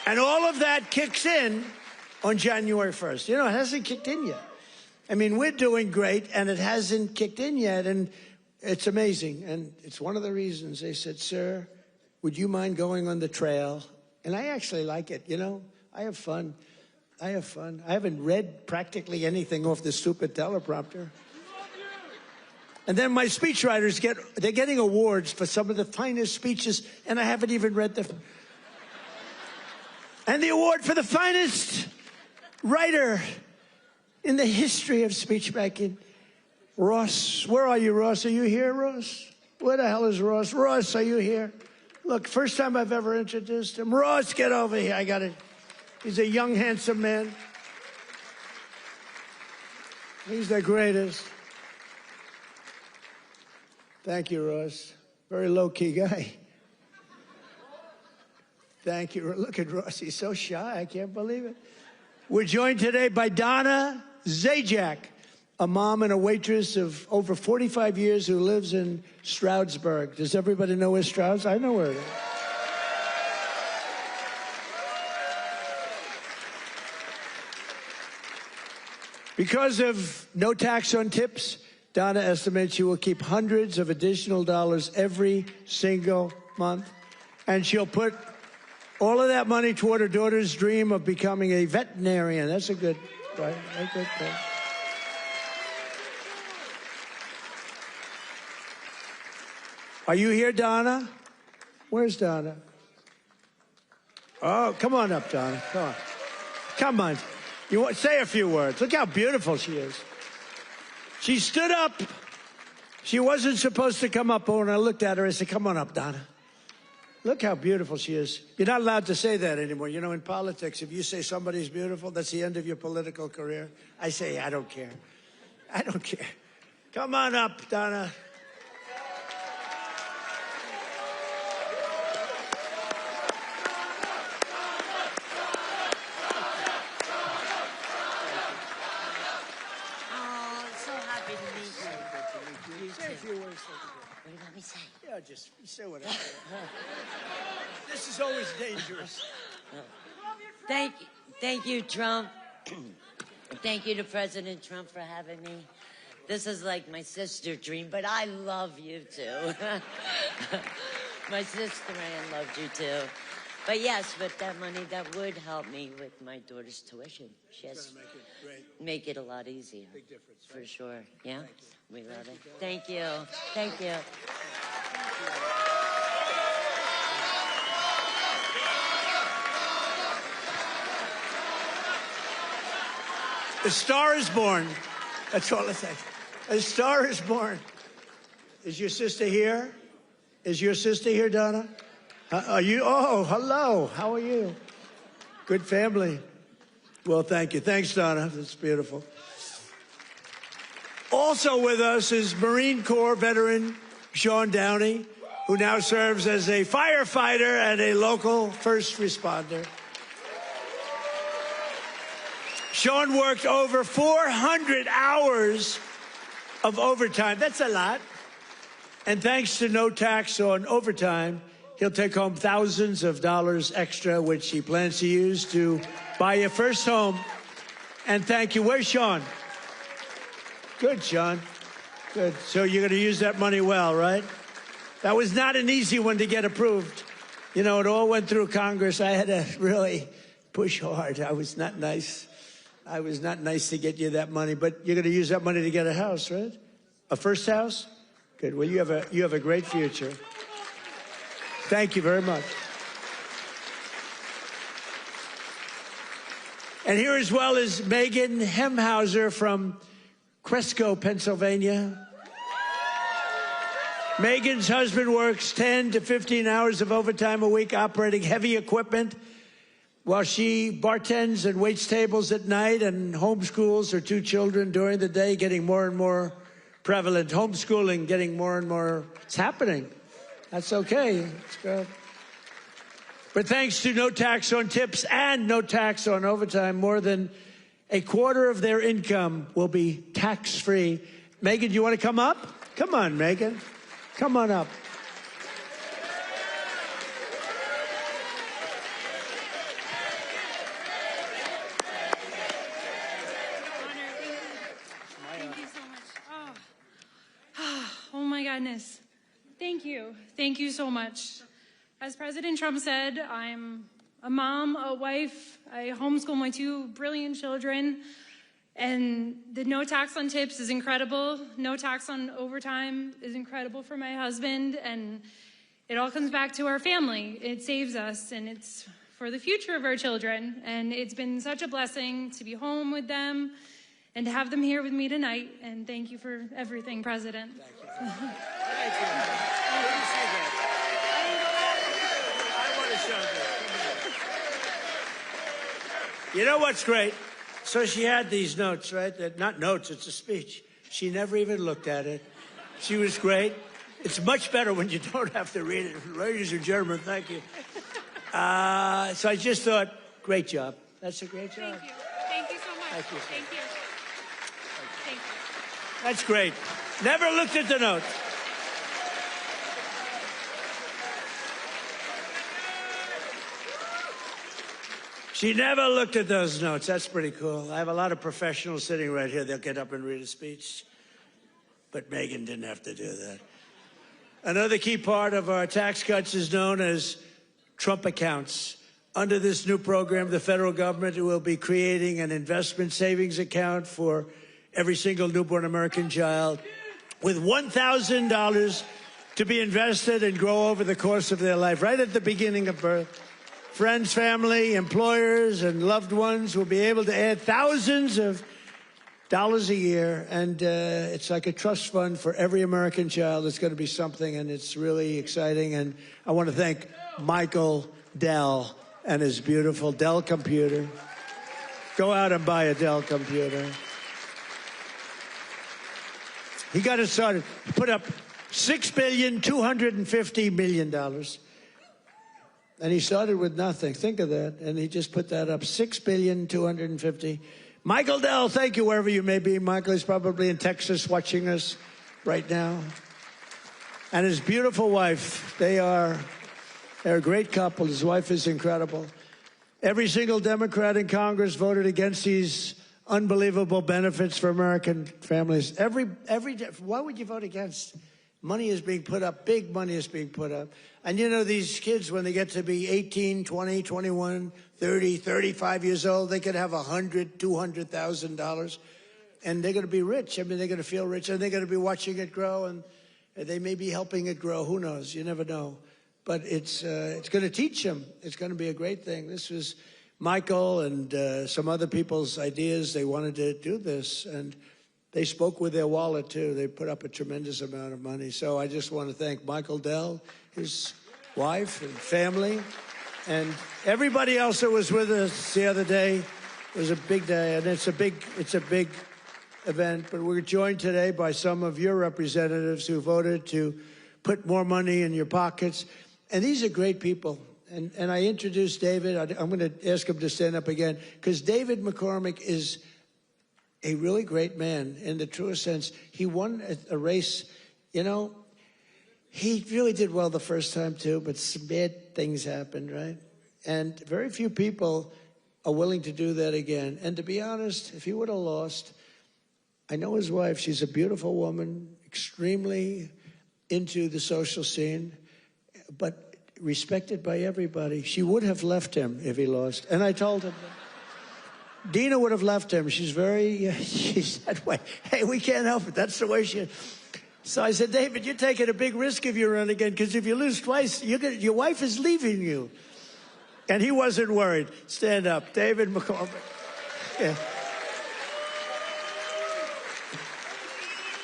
And all of that kicks in on January 1st. You know, it hasn't kicked in yet. I mean, we're doing great, and it hasn't kicked in yet, and it's amazing. And it's one of the reasons they said, sir, would you mind going on the trail And I actually like it, you know. I have fun. I have fun. I haven't read practically anything off the stupid teleprompter. And then my speechwriters they're getting awards for some of the finest speeches, and I haven't even read them. And the award for the finest writer in the history of speech making, Ross. Where are you, Ross? Are you here, Ross? Where the hell is Ross? Ross, are you here? Look, first time I've ever introduced him. Ross, get over here. I got it. He's a young, handsome man. He's the greatest. Thank you, Ross. Very low-key guy. Thank you. Look at Ross. He's so shy. I can't believe it. We're joined today by Donna Zajac, a mom and a waitress of over 45 years who lives in Stroudsburg. Does everybody know where Strouds? I know where it is. Because of no tax on tips, Donna estimates she will keep hundreds of additional dollars every single month, and she'll put all of that money toward her daughter's dream of becoming a veterinarian. That's a good, right? A good thing. Are you here, Donna? Where's Donna? Oh, come on up, Donna. Come on. Come on. You want, say a few words. Look how beautiful she is. She stood up. She wasn't supposed to come up, but when I looked at her, I said, come on up, Donna. Look how beautiful she is. You're not allowed to say that anymore. You know, in politics, if you say somebody's beautiful, that's the end of your political career. I say, I don't care. I don't care. Come on up, Donna. What do you want me to say? Yeah, just say whatever. This is always dangerous. Thank you, Trump. Thank you to President Trump for having me. This is like my sister dream, but I love you too. My sister Ann loved you too. But yes, with that money, that would help me with my daughter's tuition. Yes, make it a lot easier. Big difference, for sure. Yeah, we love it. Thank you. Thank you. A star is born. That's all I say. A star is born. Is your sister here? Is your sister here, Donna? Are you? Oh, hello. How are you? Good family. Well, thank you. Thanks, Donna. That's beautiful. Also with us is Marine Corps veteran Sean Downey, who now serves as a firefighter and a local first responder. Sean worked over 400 hours of overtime. That's a lot. And thanks to no tax on overtime, he'll take home thousands of dollars extra, which he plans to use to buy your first home. And thank you. Where's Sean? Good, Sean. Good. So you're going to use that money well, right? That was not an easy one to get approved. You know, it all went through Congress. I had to really push hard. I was not nice. I was not nice to get you that money. But you're going to use that money to get a house, right? A first house? Good. Well, you have a great future. Thank you very much. And here as well is Megan Hemhauser from Cresco, Pennsylvania. Megan's husband works 10 to 15 hours of overtime a week operating heavy equipment while she bartends and waits tables at night and homeschools her two children during the day, getting more and more prevalent. Homeschooling getting more and more. It's happening. That's okay. It's good. But thanks to no tax on tips and no tax on overtime, more than a quarter of their income will be tax-free. Megan, do you want to come up? Come on, Megan. Come on up. Thank you so much. Oh my goodness. Thank you. Thank you so much. As President Trump said, I'm a mom, a wife. I homeschool my 2 brilliant children. And the no tax on tips is incredible. No tax on overtime is incredible for my husband. And it all comes back to our family. It saves us, and it's for the future of our children. And it's been such a blessing to be home with them and to have them here with me tonight. And thank you for everything, President. Thank you. Thank you. Let me see that. I want to show that. You know what's great? So she had these notes, right? Not notes, it's a speech. She never even looked at it. She was great. It's much better when you don't have to read it. Ladies and gentlemen, thank you. So I just thought, great job. That's a great job. Thank you. Thank you so much. Thank you. Thank you. Thank you. That's great. Never looked at the notes. She never looked at those notes. That's pretty cool. I have a lot of professionals sitting right here. They'll get up and read a speech. But Megan didn't have to do that. Another key part of our tax cuts is known as Trump accounts. Under this new program, the federal government will be creating an investment savings account for every single newborn American child with $1,000 to be invested and grow over the course of their life, right at the beginning of birth. Friends, family, employers, and loved ones will be able to add thousands of dollars a year, and it's like a trust fund for every American child. It's going to be something, and it's really exciting. And I want to thank Michael Dell and his beautiful Dell computer. Go out and buy a Dell computer. He got it started. He put up $6.25 billion. And he started with nothing. Think of that. And he just put that up. $6.25 Michael Dell, thank you wherever you may be. Michael is probably in Texas watching us right now. And his beautiful wife, they're a great couple. His wife is incredible. Every single Democrat in Congress voted against these unbelievable benefits for American families. Why would you vote against? Money is being put up. Big money is being put up. And you know, these kids, when they get to be 18, 20, 21, 30, 35 years old, they could have $100,000, $200,000. And they're going to be rich. I mean, they're going to feel rich. And they're going to be watching it grow. And they may be helping it grow. Who knows? You never know. But it's going to teach them. It's going to be a great thing. This was Michael and some other people's ideas. They wanted to do this. And they spoke with their wallet, too. They put up a tremendous amount of money. So I just want to thank Michael Dell, his wife and family, and everybody else that was with us the other day. It was a big day, and it's a big event. But we're joined today by some of your representatives who voted to put more money in your pockets. And these are great people. And I introduced David. I'm going to ask him to stand up again, because David McCormick is a really great man in the truest sense. He won a race, you know. He really did well the first time, too, but some bad things happened, right? And very few people are willing to do that again. And to be honest, if he would have lost, I know his wife. She's a beautiful woman, extremely into the social scene, but respected by everybody. She would have left him if he lost. And I told him that. Dina would have left him. She's that way. Hey, we can't help it. That's the way she is. So I said, David, you're taking a big risk if you run again, because if you lose twice, your wife is leaving you. And he wasn't worried. Stand up. David McCormick. Yeah.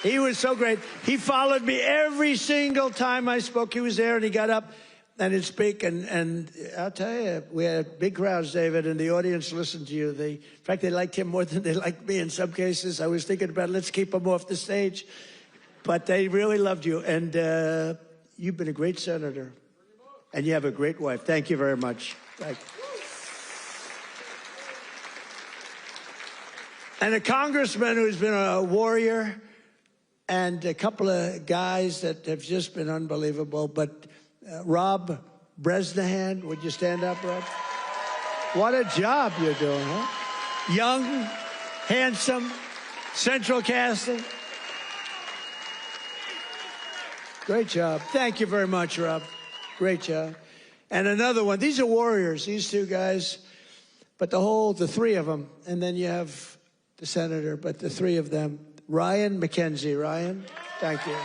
He was so great. He followed me every single time I spoke. He was there, and he got up and he'd speak. And I'll tell you, we had big crowds, David, and the audience listened to you. In fact, they liked him more than they liked me in some cases. I was thinking about, let's keep him off the stage. But they really loved you, and you've been a great senator, and you have a great wife. Thank you very much. Thank you. And a congressman who's been a warrior, and a couple of guys that have just been unbelievable. But Rob Bresnahan, would you stand up, Rob? What a job you're doing, huh? Young, handsome, central casting. Great job. Thank you very much, Rob. Great job. And another one. These are warriors, these two guys. But the three of them. And then you have the senator, but the three of them. Ryan McKenzie. Ryan, thank you.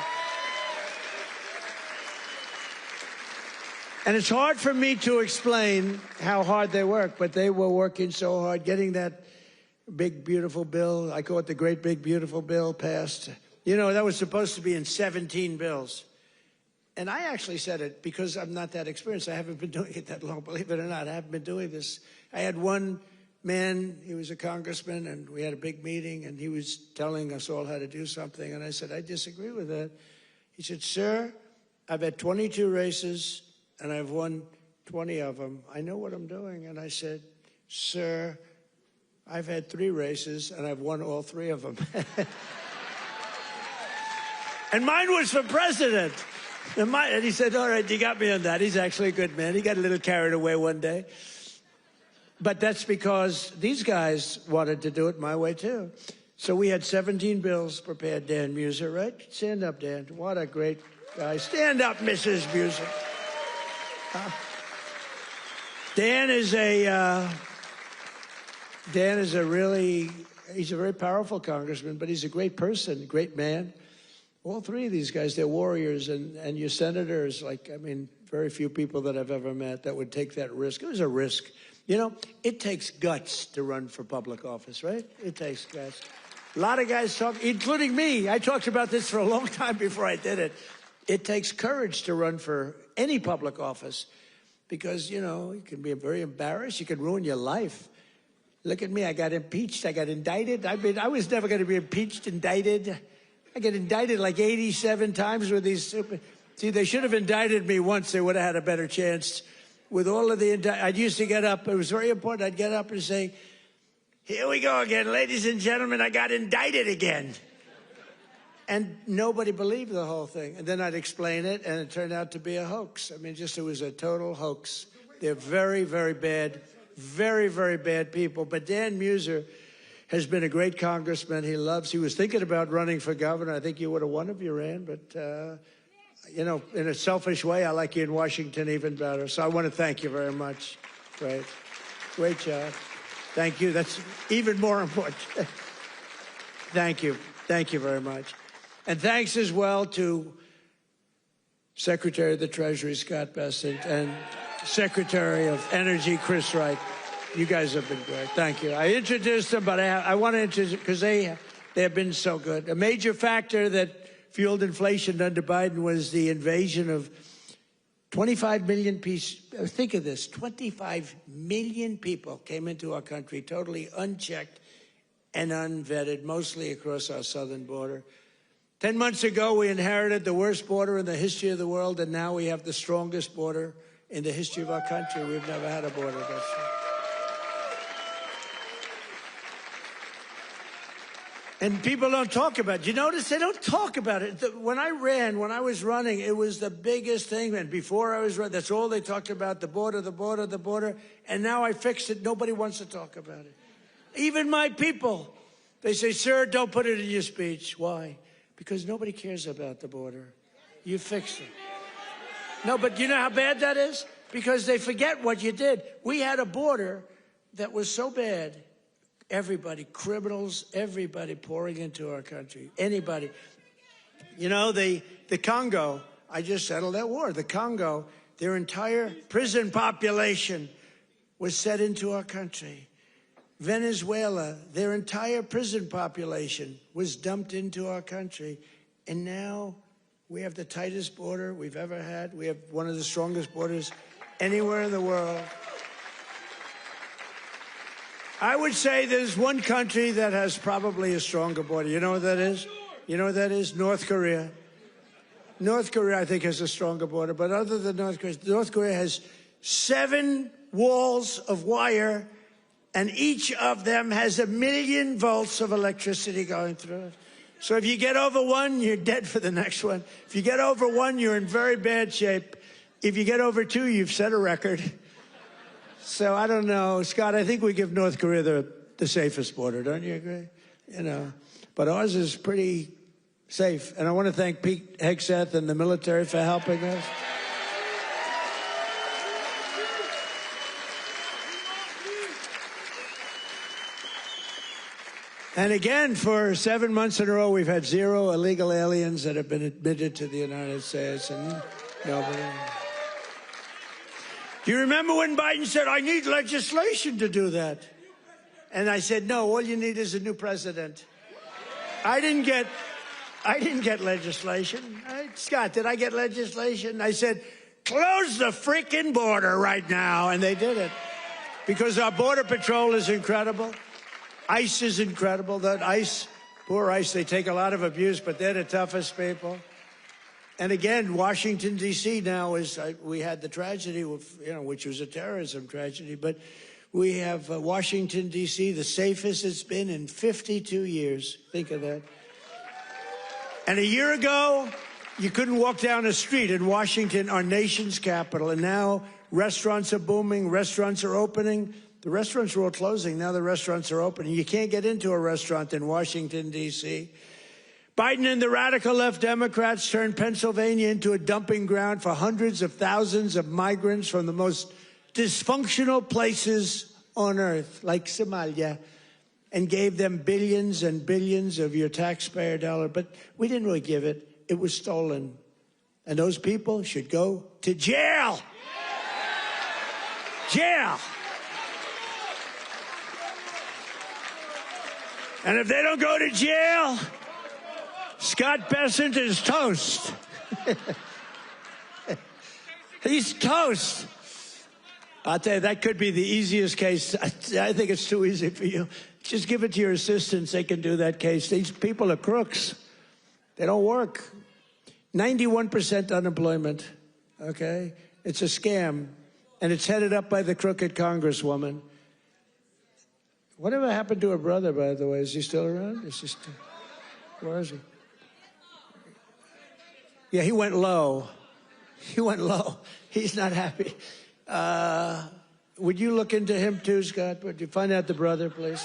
And it's hard for me to explain how hard they work, but they were working so hard getting that big, beautiful bill. I call it the great, big, beautiful bill passed. You know, that was supposed to be in 17 bills. And I actually said it because I'm not that experienced. I haven't been doing it that long, believe it or not. I haven't been doing this. I had one man, he was a congressman, and we had a big meeting, and he was telling us all how to do something. And I said, I disagree with that. He said, sir, I've had 22 races, and I've won 20 of them. I know what I'm doing. And I said, sir, I've had 3 races, and I've won all 3 of them. And mine was for president. And he said, all right, you got me on that. He's actually a good man. He got a little carried away one day. But that's because these guys wanted to do it my way, too. So we had 17 bills prepared. Dan Muser, right? Stand up, Dan. What a great guy. Stand up, Mrs. Muser. Dan is he's a very powerful congressman, but he's a great person, great man. All 3 of these guys, they're warriors, and your senators, very few people that I've ever met that would take that risk. It was a risk. You know, it takes guts to run for public office, right? It takes guts. A lot of guys talk, including me. I talked about this for a long time before I did it. It takes courage to run for any public office because, you know, you can be very embarrassed. You can ruin your life. Look at me. I got impeached. I got indicted. I was never going to be impeached, indicted. I get indicted like 87 times with these stupid... See, they should have indicted me once. They would have had a better chance. With all of the... I used to get up. It was very important. I'd get up and say, here we go again. Ladies and gentlemen, I got indicted again. And nobody believed the whole thing. And then I'd explain it, and it turned out to be a hoax. I mean, it was a total hoax. They're very, very bad, very, very bad people. But Dan Muser has been a great congressman. He was thinking about running for governor. I think you would have won if you ran. But, you know, in a selfish way, I like you in Washington even better. So I want to thank you very much. Great. Great job. Thank you. That's even more important. Thank you. Thank you very much. And thanks as well to Secretary of the Treasury, Scott Bessent, and Secretary of Energy, Chris Wright. You guys have been great. Thank you. I introduced them, but I want to introduce because they have been so good. A major factor that fueled inflation under Biden was the invasion of 25 million people. Think of this. 25 million people came into our country totally unchecked and unvetted, mostly across our southern border. 10 months ago, we inherited the worst border in the history of the world, and now we have the strongest border in the history of our country. We've never had a border that strong. And people don't talk about it. You notice they don't talk about it. When I was running, it was the biggest thing. And before I was running, that's all they talked about, the border, the border, the border. And now I fixed it. Nobody wants to talk about it. Even my people. They say, sir, don't put it in your speech. Why? Because nobody cares about the border. You fixed it. No, but you know how bad that is? Because they forget what you did. We had a border that was so bad. Everybody, criminals, everybody pouring into our country. Anybody. You know, the Congo, I just settled that war. The Congo, their entire prison population was set into our country. Venezuela, their entire prison population was dumped into our country. And now we have the tightest border we've ever had. We have one of the strongest borders anywhere in the world. I would say there's one country that has probably a stronger border. You know what that is? You know what that is? North Korea. North Korea, I think, has a stronger border. But other than North Korea has 7 walls of wire, and each of them has 1 million volts of electricity going through it. So if you get over one, you're dead for the next one. If you get over one, you're in very bad shape. If you get over 2, you've set a record. So I don't know, Scott, I think we give North Korea the safest border. Don't you agree? You know, but ours is pretty safe. And I want to thank Pete Hegseth and the military for helping us. And again, for 7 months in a row, we've had 0 illegal aliens that have been admitted to the United States. And nobody. Do you remember when Biden said, I need legislation to do that? And I said, no, all you need is a new president. I didn't get legislation. Scott, did I get legislation? I said, close the freaking border right now. And they did it. Because our Border Patrol is incredible. ICE is incredible. That ICE, poor ICE, they take a lot of abuse, but they're the toughest people. And again, Washington, D.C. now is, we had the tragedy, which was a terrorism tragedy, but we have Washington, D.C., the safest it's been in 52 years. Think of that. And a year ago, you couldn't walk down a street in Washington, our nation's capital. And now restaurants are booming, restaurants are opening. The restaurants were all closing. Now the restaurants are opening. You can't get into a restaurant in Washington, D.C. Biden and the radical left Democrats turned Pennsylvania into a dumping ground for hundreds of thousands of migrants from the most dysfunctional places on earth, like Somalia, and gave them billions and billions of your taxpayer dollar. But we didn't really give it. It was stolen. And those people should go to jail. Jail. And if they don't go to jail, Scott Bessent is toast. He's toast. I'll tell you, that could be the easiest case. I think it's too easy for you. Just give it to your assistants. They can do that case. These people are crooks. They don't work. 91% unemployment, okay? It's a scam, and it's headed up by the crooked Congresswoman. Whatever happened to her brother, by the way? Is he still around? Where is he? Yeah, he went low. He went low. He's not happy. Would you look into him too, Scott? Would you find out the brother, please?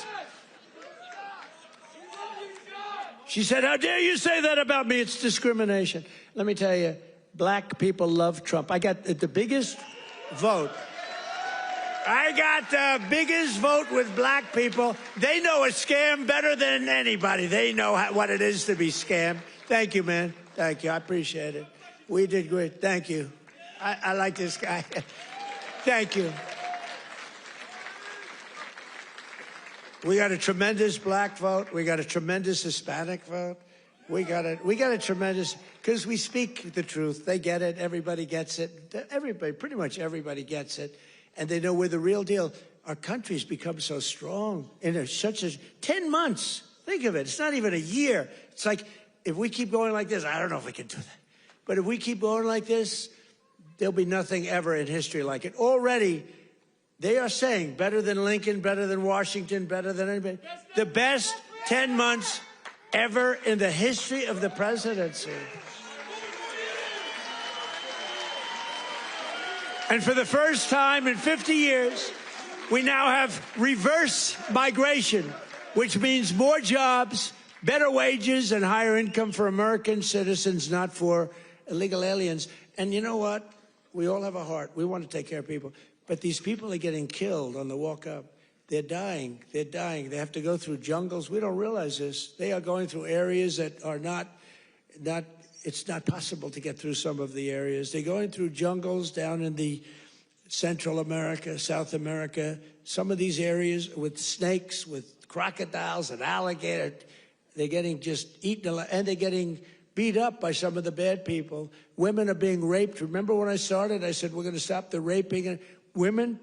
She said, how dare you say that about me? It's discrimination. Let me tell you, black people love Trump. I got the biggest vote. I got the biggest vote with black people. They know a scam better than anybody. They know what it is to be scammed. Thank you, man. Thank you. I appreciate it. We did great. Thank you. I like this guy. Thank you. We got a tremendous black vote. We got a tremendous Hispanic vote. We got a tremendous, because we speak the truth. They get it. Everybody gets it. Everybody, pretty much everybody gets it. And they know we're the real deal. Our country's become so strong in such a 10 months. Think of it. It's not even a year. It's like, if we keep going like this, I don't know if we can do that. But if we keep going like this, there'll be nothing ever in history like it. Already, they are saying better than Lincoln, better than Washington, better than anybody. The best 10 months ever in the history of the presidency. And for the first time in 50 years, we now have reverse migration, which means more jobs, better wages, and higher income for American citizens, not for illegal aliens. And you know what? We all have a heart. We want to take care of people. But these people are getting killed on the walk up. They're dying. They're dying. They have to go through jungles. We don't realize this. They are going through areas that are not it's not possible to get through some of the areas. They're going through jungles down in the Central America, South America, some of these areas with snakes, with crocodiles and alligators. They're getting just eaten, and they're getting beat up by some of the bad people. Women are being raped. Remember when I started, I said, we're going to stop the raping. Women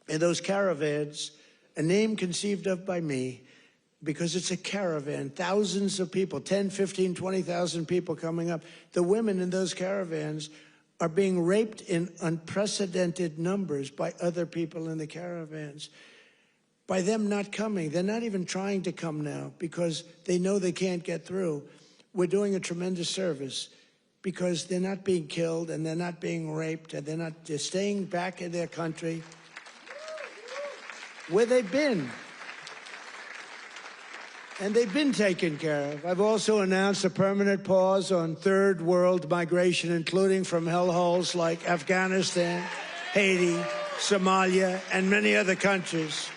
in those caravans, a name conceived of by me, because it's a caravan, thousands of people, 10, 15, 20,000 people coming up. The women in those caravans are being raped in unprecedented numbers by other people in the caravans. By them not coming, they're not even trying to come now because they know they can't get through. We're doing a tremendous service because they're not being killed and they're not being raped and they're staying back in their country where they've been. And they've been taken care of. I've also announced a permanent pause on third world migration, including from hellholes like Afghanistan, Haiti, Somalia, and many other countries.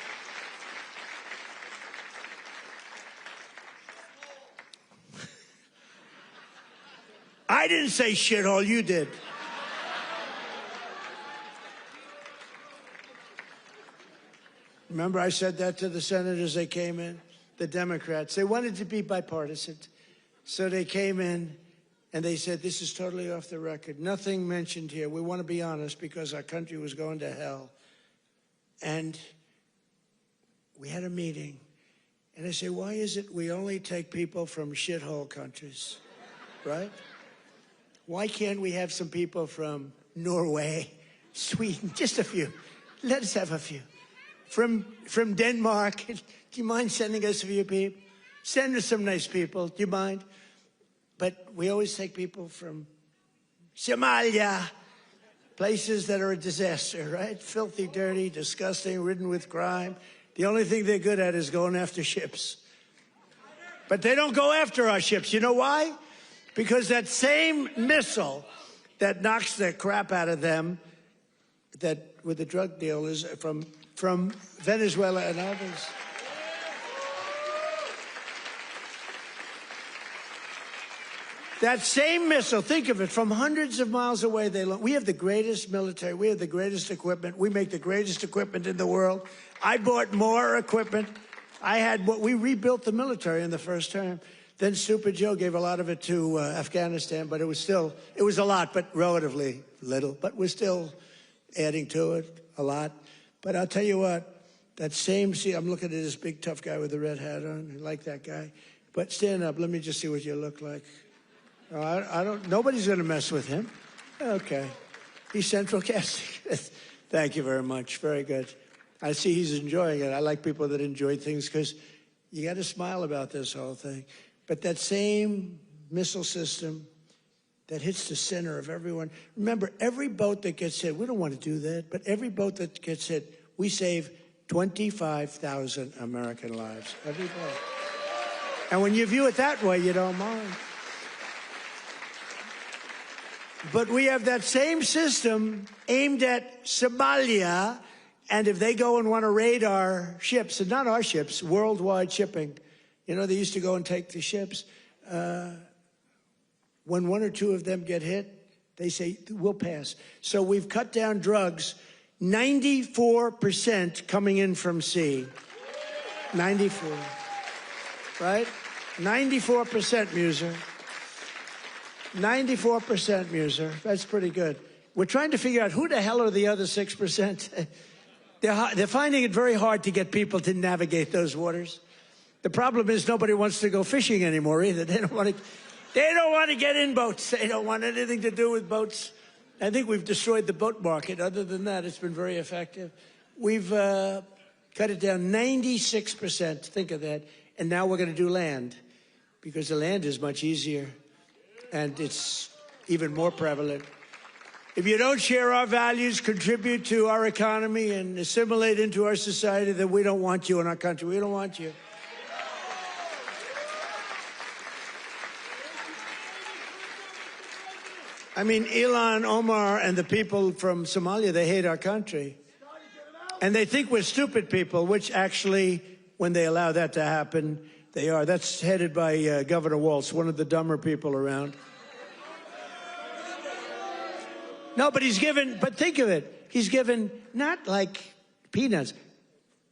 I didn't say shithole, you did. Remember I said that to the senators, they came in, the Democrats. They wanted to be bipartisan. So they came in and they said, this is totally off the record. Nothing mentioned here. We want to be honest because our country was going to hell. And we had a meeting. And I say, why is it we only take people from shithole countries, right? Why can't we have some people from Norway, Sweden, just a few? Let us have a few. From Denmark, do you mind sending us a few people? Send us some nice people, do you mind? But we always take people from Somalia, places that are a disaster, right? Filthy, dirty, disgusting, ridden with crime. The only thing they're good at is going after ships. But they don't go after our ships. You know why? Because that same missile that knocks the crap out of them, that with the drug dealers from Venezuela and others. That same missile, think of it, from hundreds of miles away, we have the greatest military, we have the greatest equipment, we make the greatest equipment in the world. I bought more equipment. We rebuilt the military in the first term. Then Stupid Joe gave a lot of it to Afghanistan, but it was a lot, but relatively little. But we're still adding to it a lot. But I'll tell you what, I'm looking at this big tough guy with the red hat on. I like that guy. But stand up, let me just see what you look like. Nobody's going to mess with him. Okay. He's central casting. Thank you very much. Very good. I see he's enjoying it. I like people that enjoy things because you got to smile about this whole thing. But that same missile system that hits the center of everyone. Remember, every boat that gets hit, we don't want to do that, but every boat that gets hit, we save 25,000 American lives. Every boat. And when you view it that way, you don't mind. But we have that same system aimed at Somalia, and if they go and want to raid our ships, and not our ships, worldwide shipping, you know, they used to go and take the ships. When one or two of them get hit, they say, we'll pass. So we've cut down drugs, 94% coming in from sea. 94, right? 94%, Muser. 94%, Muser. That's pretty good. We're trying to figure out who the hell are the other 6%. They're finding it very hard to get people to navigate those waters. The problem is nobody wants to go fishing anymore either. They don't want to get in boats. They don't want anything to do with boats. I think we've destroyed the boat market. Other than that, it's been very effective. We've cut it down 96%. Think of that. And now we're going to do land because the land is much easier. And it's even more prevalent. If you don't share our values, contribute to our economy, and assimilate into our society, then we don't want you in our country. We don't want you. I mean, Ilhan Omar and the people from Somalia, they hate our country. And they think we're stupid people, which actually, when they allow that to happen, they are. That's headed by Governor Walz, one of the dumber people around. No, but think of it. He's given not like peanuts,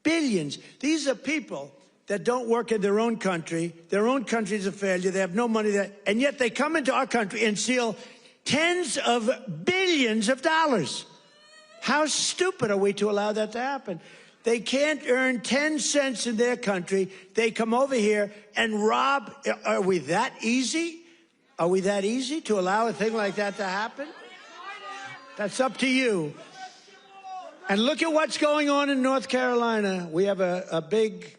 billions. These are people that don't work in their own country. Their own country's a failure. They have no money there. And yet they come into our country and steal tens of billions of dollars. How stupid are we to allow that to happen? They can't earn 10 cents in their country. They come over here and rob. Are we that easy? Are we that easy to allow a thing like that to happen? That's up to you. And look at what's going on in North Carolina. We have a big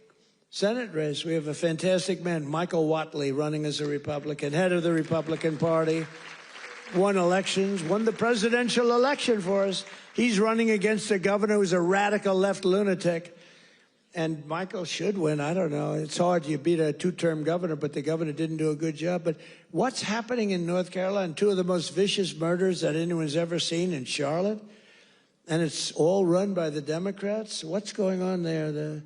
Senate race. We have a fantastic man, Michael Whatley, running as a Republican, head of the Republican Party. Won elections, won the presidential election for us. He's running against a governor who's a radical left lunatic. And Michael should win. I don't know. It's hard. You beat a two-term governor, but the governor didn't do a good job. But what's happening in North Carolina? Two of the most vicious murders that anyone's ever seen in Charlotte. And it's all run by the Democrats. What's going on there? The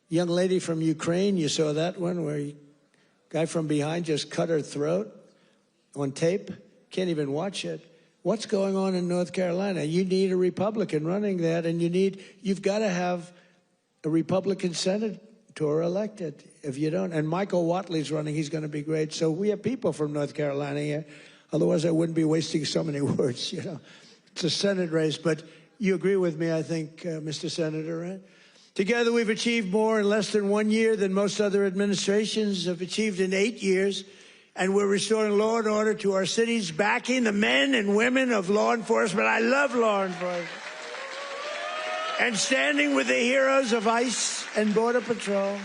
young lady from Ukraine, you saw that one where a guy from behind just cut her throat on tape. can't even watch it. What's going on in North Carolina? You need a Republican running that, and you've got to have a Republican senator elected. If you don't, and Michael Whatley's running, he's going to be great. So we have people from North Carolina here. Otherwise, I wouldn't be wasting so many words, you know. It's a Senate race, but you agree with me, I think, Mr. Senator, right? Together, we've achieved more in less than 1 year than most other administrations have achieved in 8 years. And we're restoring law and order to our cities, backing the men and women of law enforcement. I love law enforcement. And standing with the heroes of ICE and Border Patrol.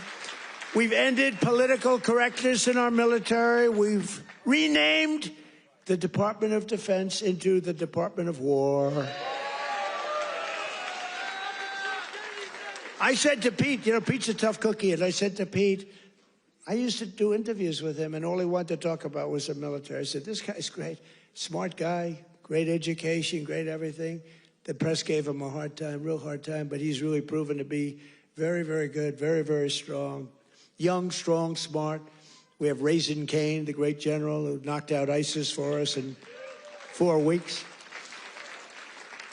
We've ended political correctness in our military. We've renamed the Department of Defense into the Department of War. I said to Pete, you know, Pete's a tough cookie, and I said to Pete, I used to do interviews with him, and all he wanted to talk about was the military. I said, this guy's great, smart guy, great education, great everything. The press gave him a hard time, real hard time, but he's really proven to be very, very good, very, very strong. Young, strong, smart. We have Raisin Cain, the great general who knocked out ISIS for us in 4 weeks.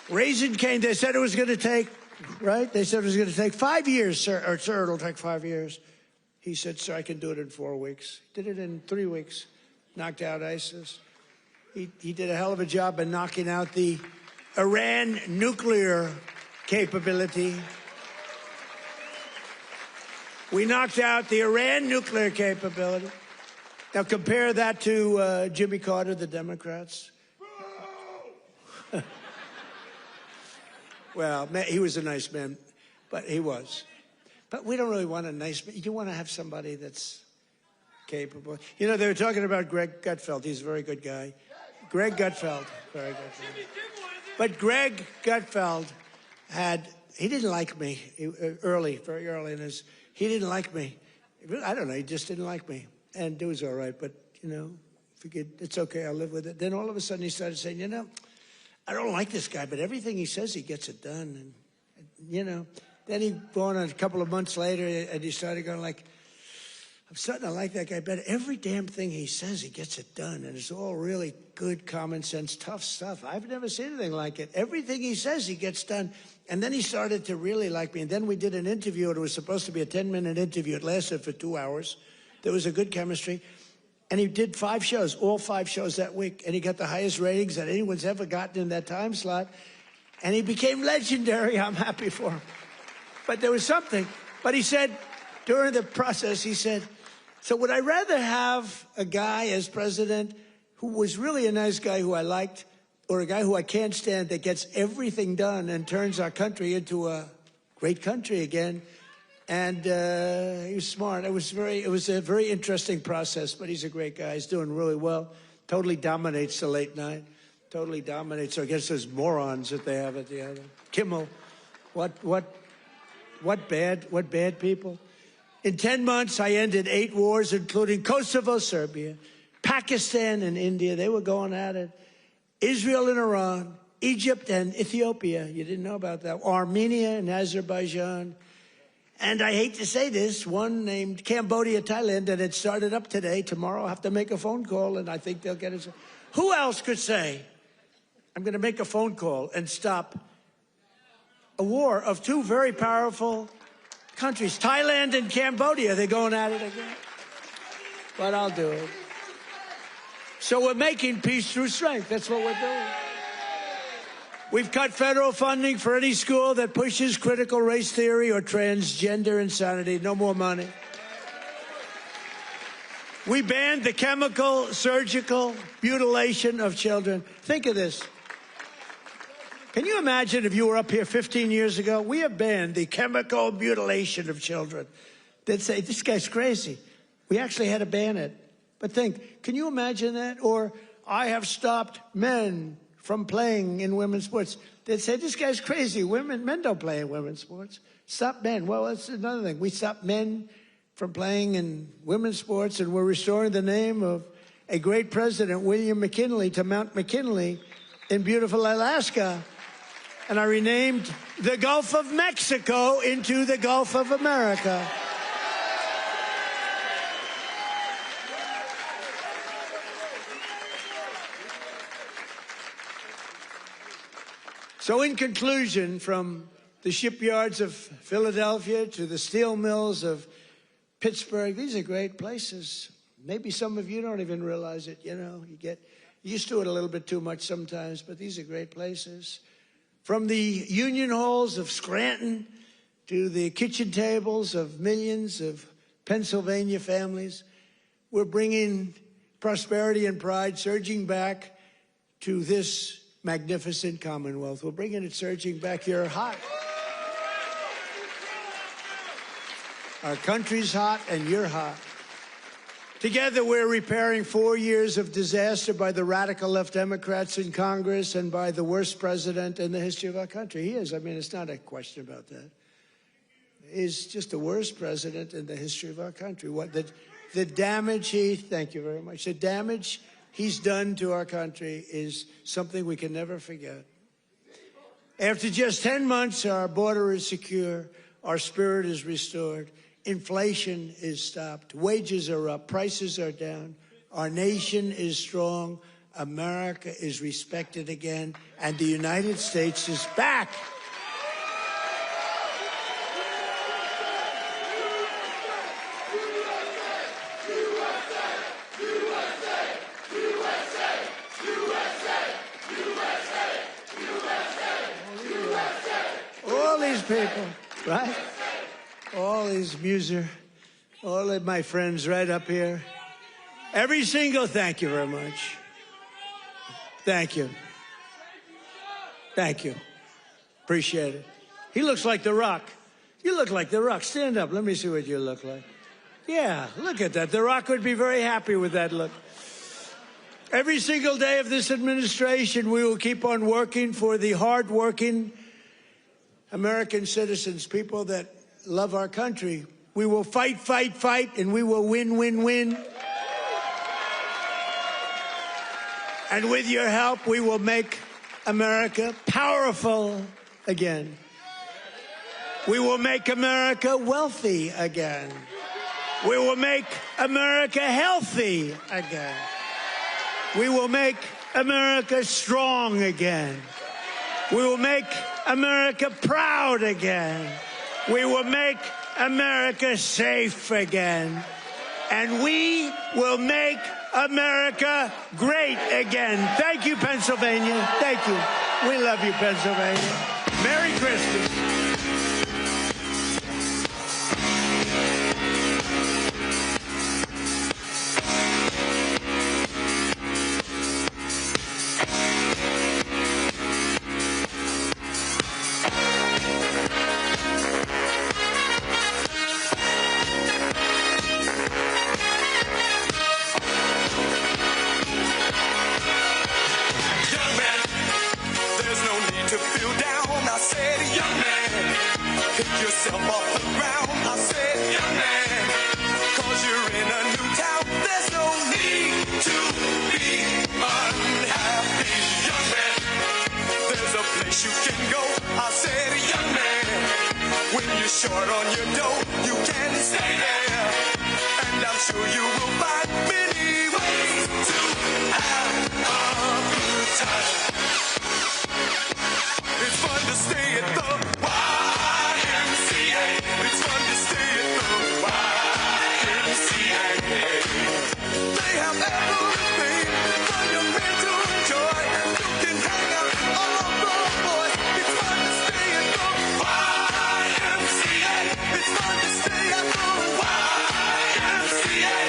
Raisin Cain, they said it was going to take, right? They said it was going to take 5 years, sir. Or, sir, it'll take 5 years. He said, sir, I can do it in 4 weeks. Did it in 3 weeks. Knocked out ISIS. He did a hell of a job in knocking out the Iran nuclear capability. We knocked out the Iran nuclear capability. Now compare that to Jimmy Carter, the Democrats. Well, he was a nice man, but he was. But we don't really want a nice man. You want to have somebody that's capable. You know, they were talking about Greg Gutfeld. He's a very good guy. Greg Gutfeld, very good. But Greg Gutfeld he didn't like me very early in his, he didn't like me. I don't know, he just didn't like me. And it was all right, but, you know, it's okay, I'll live with it. Then all of a sudden he started saying, you know, I don't like this guy, but everything he says, he gets it done. And you know, then he went on a couple of months later, and he started going like, I'm starting to like that guy better. Every damn thing he says, he gets it done. And it's all really good, common sense, tough stuff. I've never seen anything like it. Everything he says, he gets done. And then he started to really like me. And then we did an interview. It was supposed to be a 10-minute interview. It lasted for 2 hours. There was a good chemistry. And he did 5 shows, all 5 shows that week. And he got the highest ratings that anyone's ever gotten in that time slot. And he became legendary. I'm happy for him. But there was something. But he said, during the process, he said, so would I rather have a guy as president who was really a nice guy who I liked, or a guy who I can't stand that gets everything done and turns our country into a great country again? And he was smart. It was a very interesting process, but he's a great guy. He's doing really well. Totally dominates the late night. Totally dominates against those morons that they have at the other. Kimmel, what bad people. In 10 months, I ended 8 wars, including Kosovo, Serbia, Pakistan and India. They were going at it. Israel and Iran, Egypt and Ethiopia. You didn't know about that. Armenia and Azerbaijan. And I hate to say this, one named Cambodia, Thailand, and it started up today. Tomorrow I'll have to make a phone call, and I think they'll get it. Who else could say, I'm going to make a phone call and stop a war of 2 very powerful countries, Thailand and Cambodia? They're going at it again. But I'll do it. So we're making peace through strength. That's what we're doing. We've cut federal funding for any school that pushes critical race theory or transgender insanity. No more money. We banned the chemical, surgical mutilation of children. Think of this. Can you imagine if you were up here 15 years ago? We have banned the chemical mutilation of children. They'd say, this guy's crazy. We actually had to ban it. But think, can you imagine that? Or I have stopped men from playing in women's sports. They'd say, this guy's crazy. Men don't play in women's sports. Stop men. Well, that's another thing. We stopped men from playing in women's sports, and we're restoring the name of a great president, William McKinley, to Mount McKinley in beautiful Alaska. And I renamed the Gulf of Mexico into the Gulf of America. So in conclusion, from the shipyards of Philadelphia to the steel mills of Pittsburgh, these are great places. Maybe some of you don't even realize it, you know. You get used to it a little bit too much sometimes, but these are great places. From the union halls of Scranton to the kitchen tables of millions of Pennsylvania families, we're bringing prosperity and pride surging back to this magnificent Commonwealth. We're bringing it surging back. You're hot. Our country's hot, and you're hot. Together, we're repairing 4 years of disaster by the radical left Democrats in Congress and by the worst president in the history of our country. He is. I mean, it's not a question about that. He's just the worst president in the history of our country. What the damage thank you very much. The damage he's done to our country is something we can never forget. After just 10 months, our border is secure, our spirit is restored, inflation is stopped, wages are up, prices are down, our nation is strong, America is respected again, and the United States is back. All these people, right? All these all of my friends right up here. Every single, thank you very much. Thank you. Thank you. Appreciate it. He looks like The Rock. You look like The Rock. Stand up. Let me see what you look like. Yeah, look at that. The Rock would be very happy with that look. Every single day of this administration, we will keep on working for the hard-working American citizens, people that love our country. We will fight, fight, fight, and we will win, win, win. And with your help, we will make America powerful again. We will make America wealthy again. We will make America healthy again. We will make America strong again. We will make America proud again. We will make America safe again. And we will make America great again. Thank you, Pennsylvania. Thank you. We love you, Pennsylvania. Merry Christmas. Short on your dough, you can stay there, and I'm sure you will find many ways to have a good time. It's fun to stay at the YMCA. It's fun to stay at the YMCA. They have everything for your men to enjoy. You can hang out with all the boys. It's fun to stay at the YMCA. It's fun to stay at the YMCA.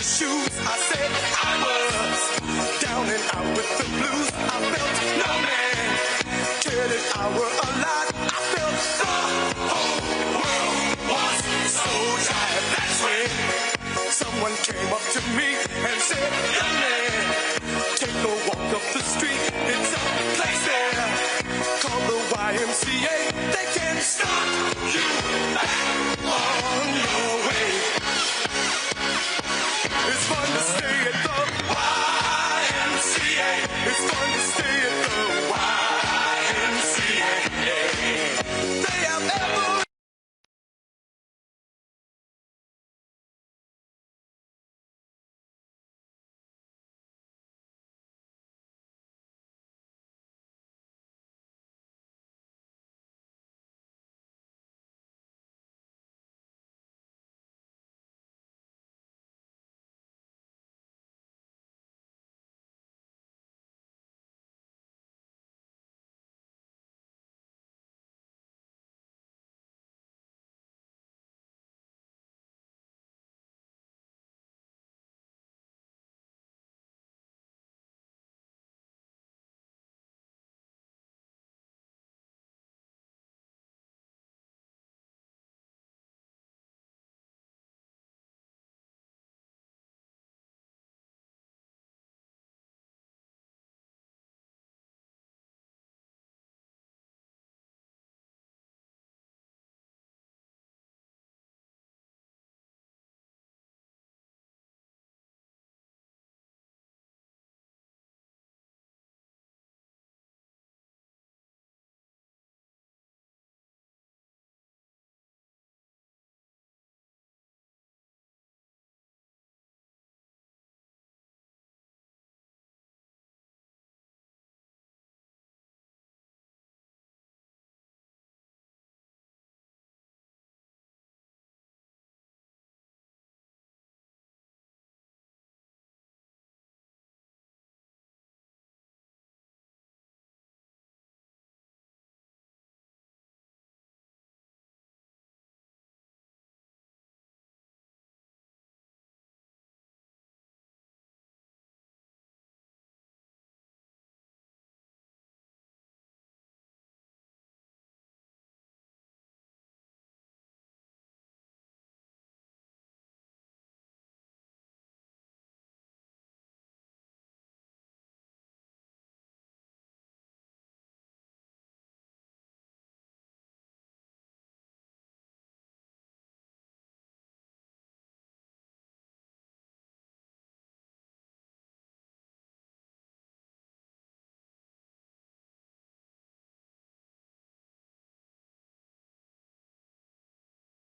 shoes. I said I was down and out with the blues. I felt no man cared if I were alive. I felt the whole world was so tired. That's when someone came up to me and said, young man,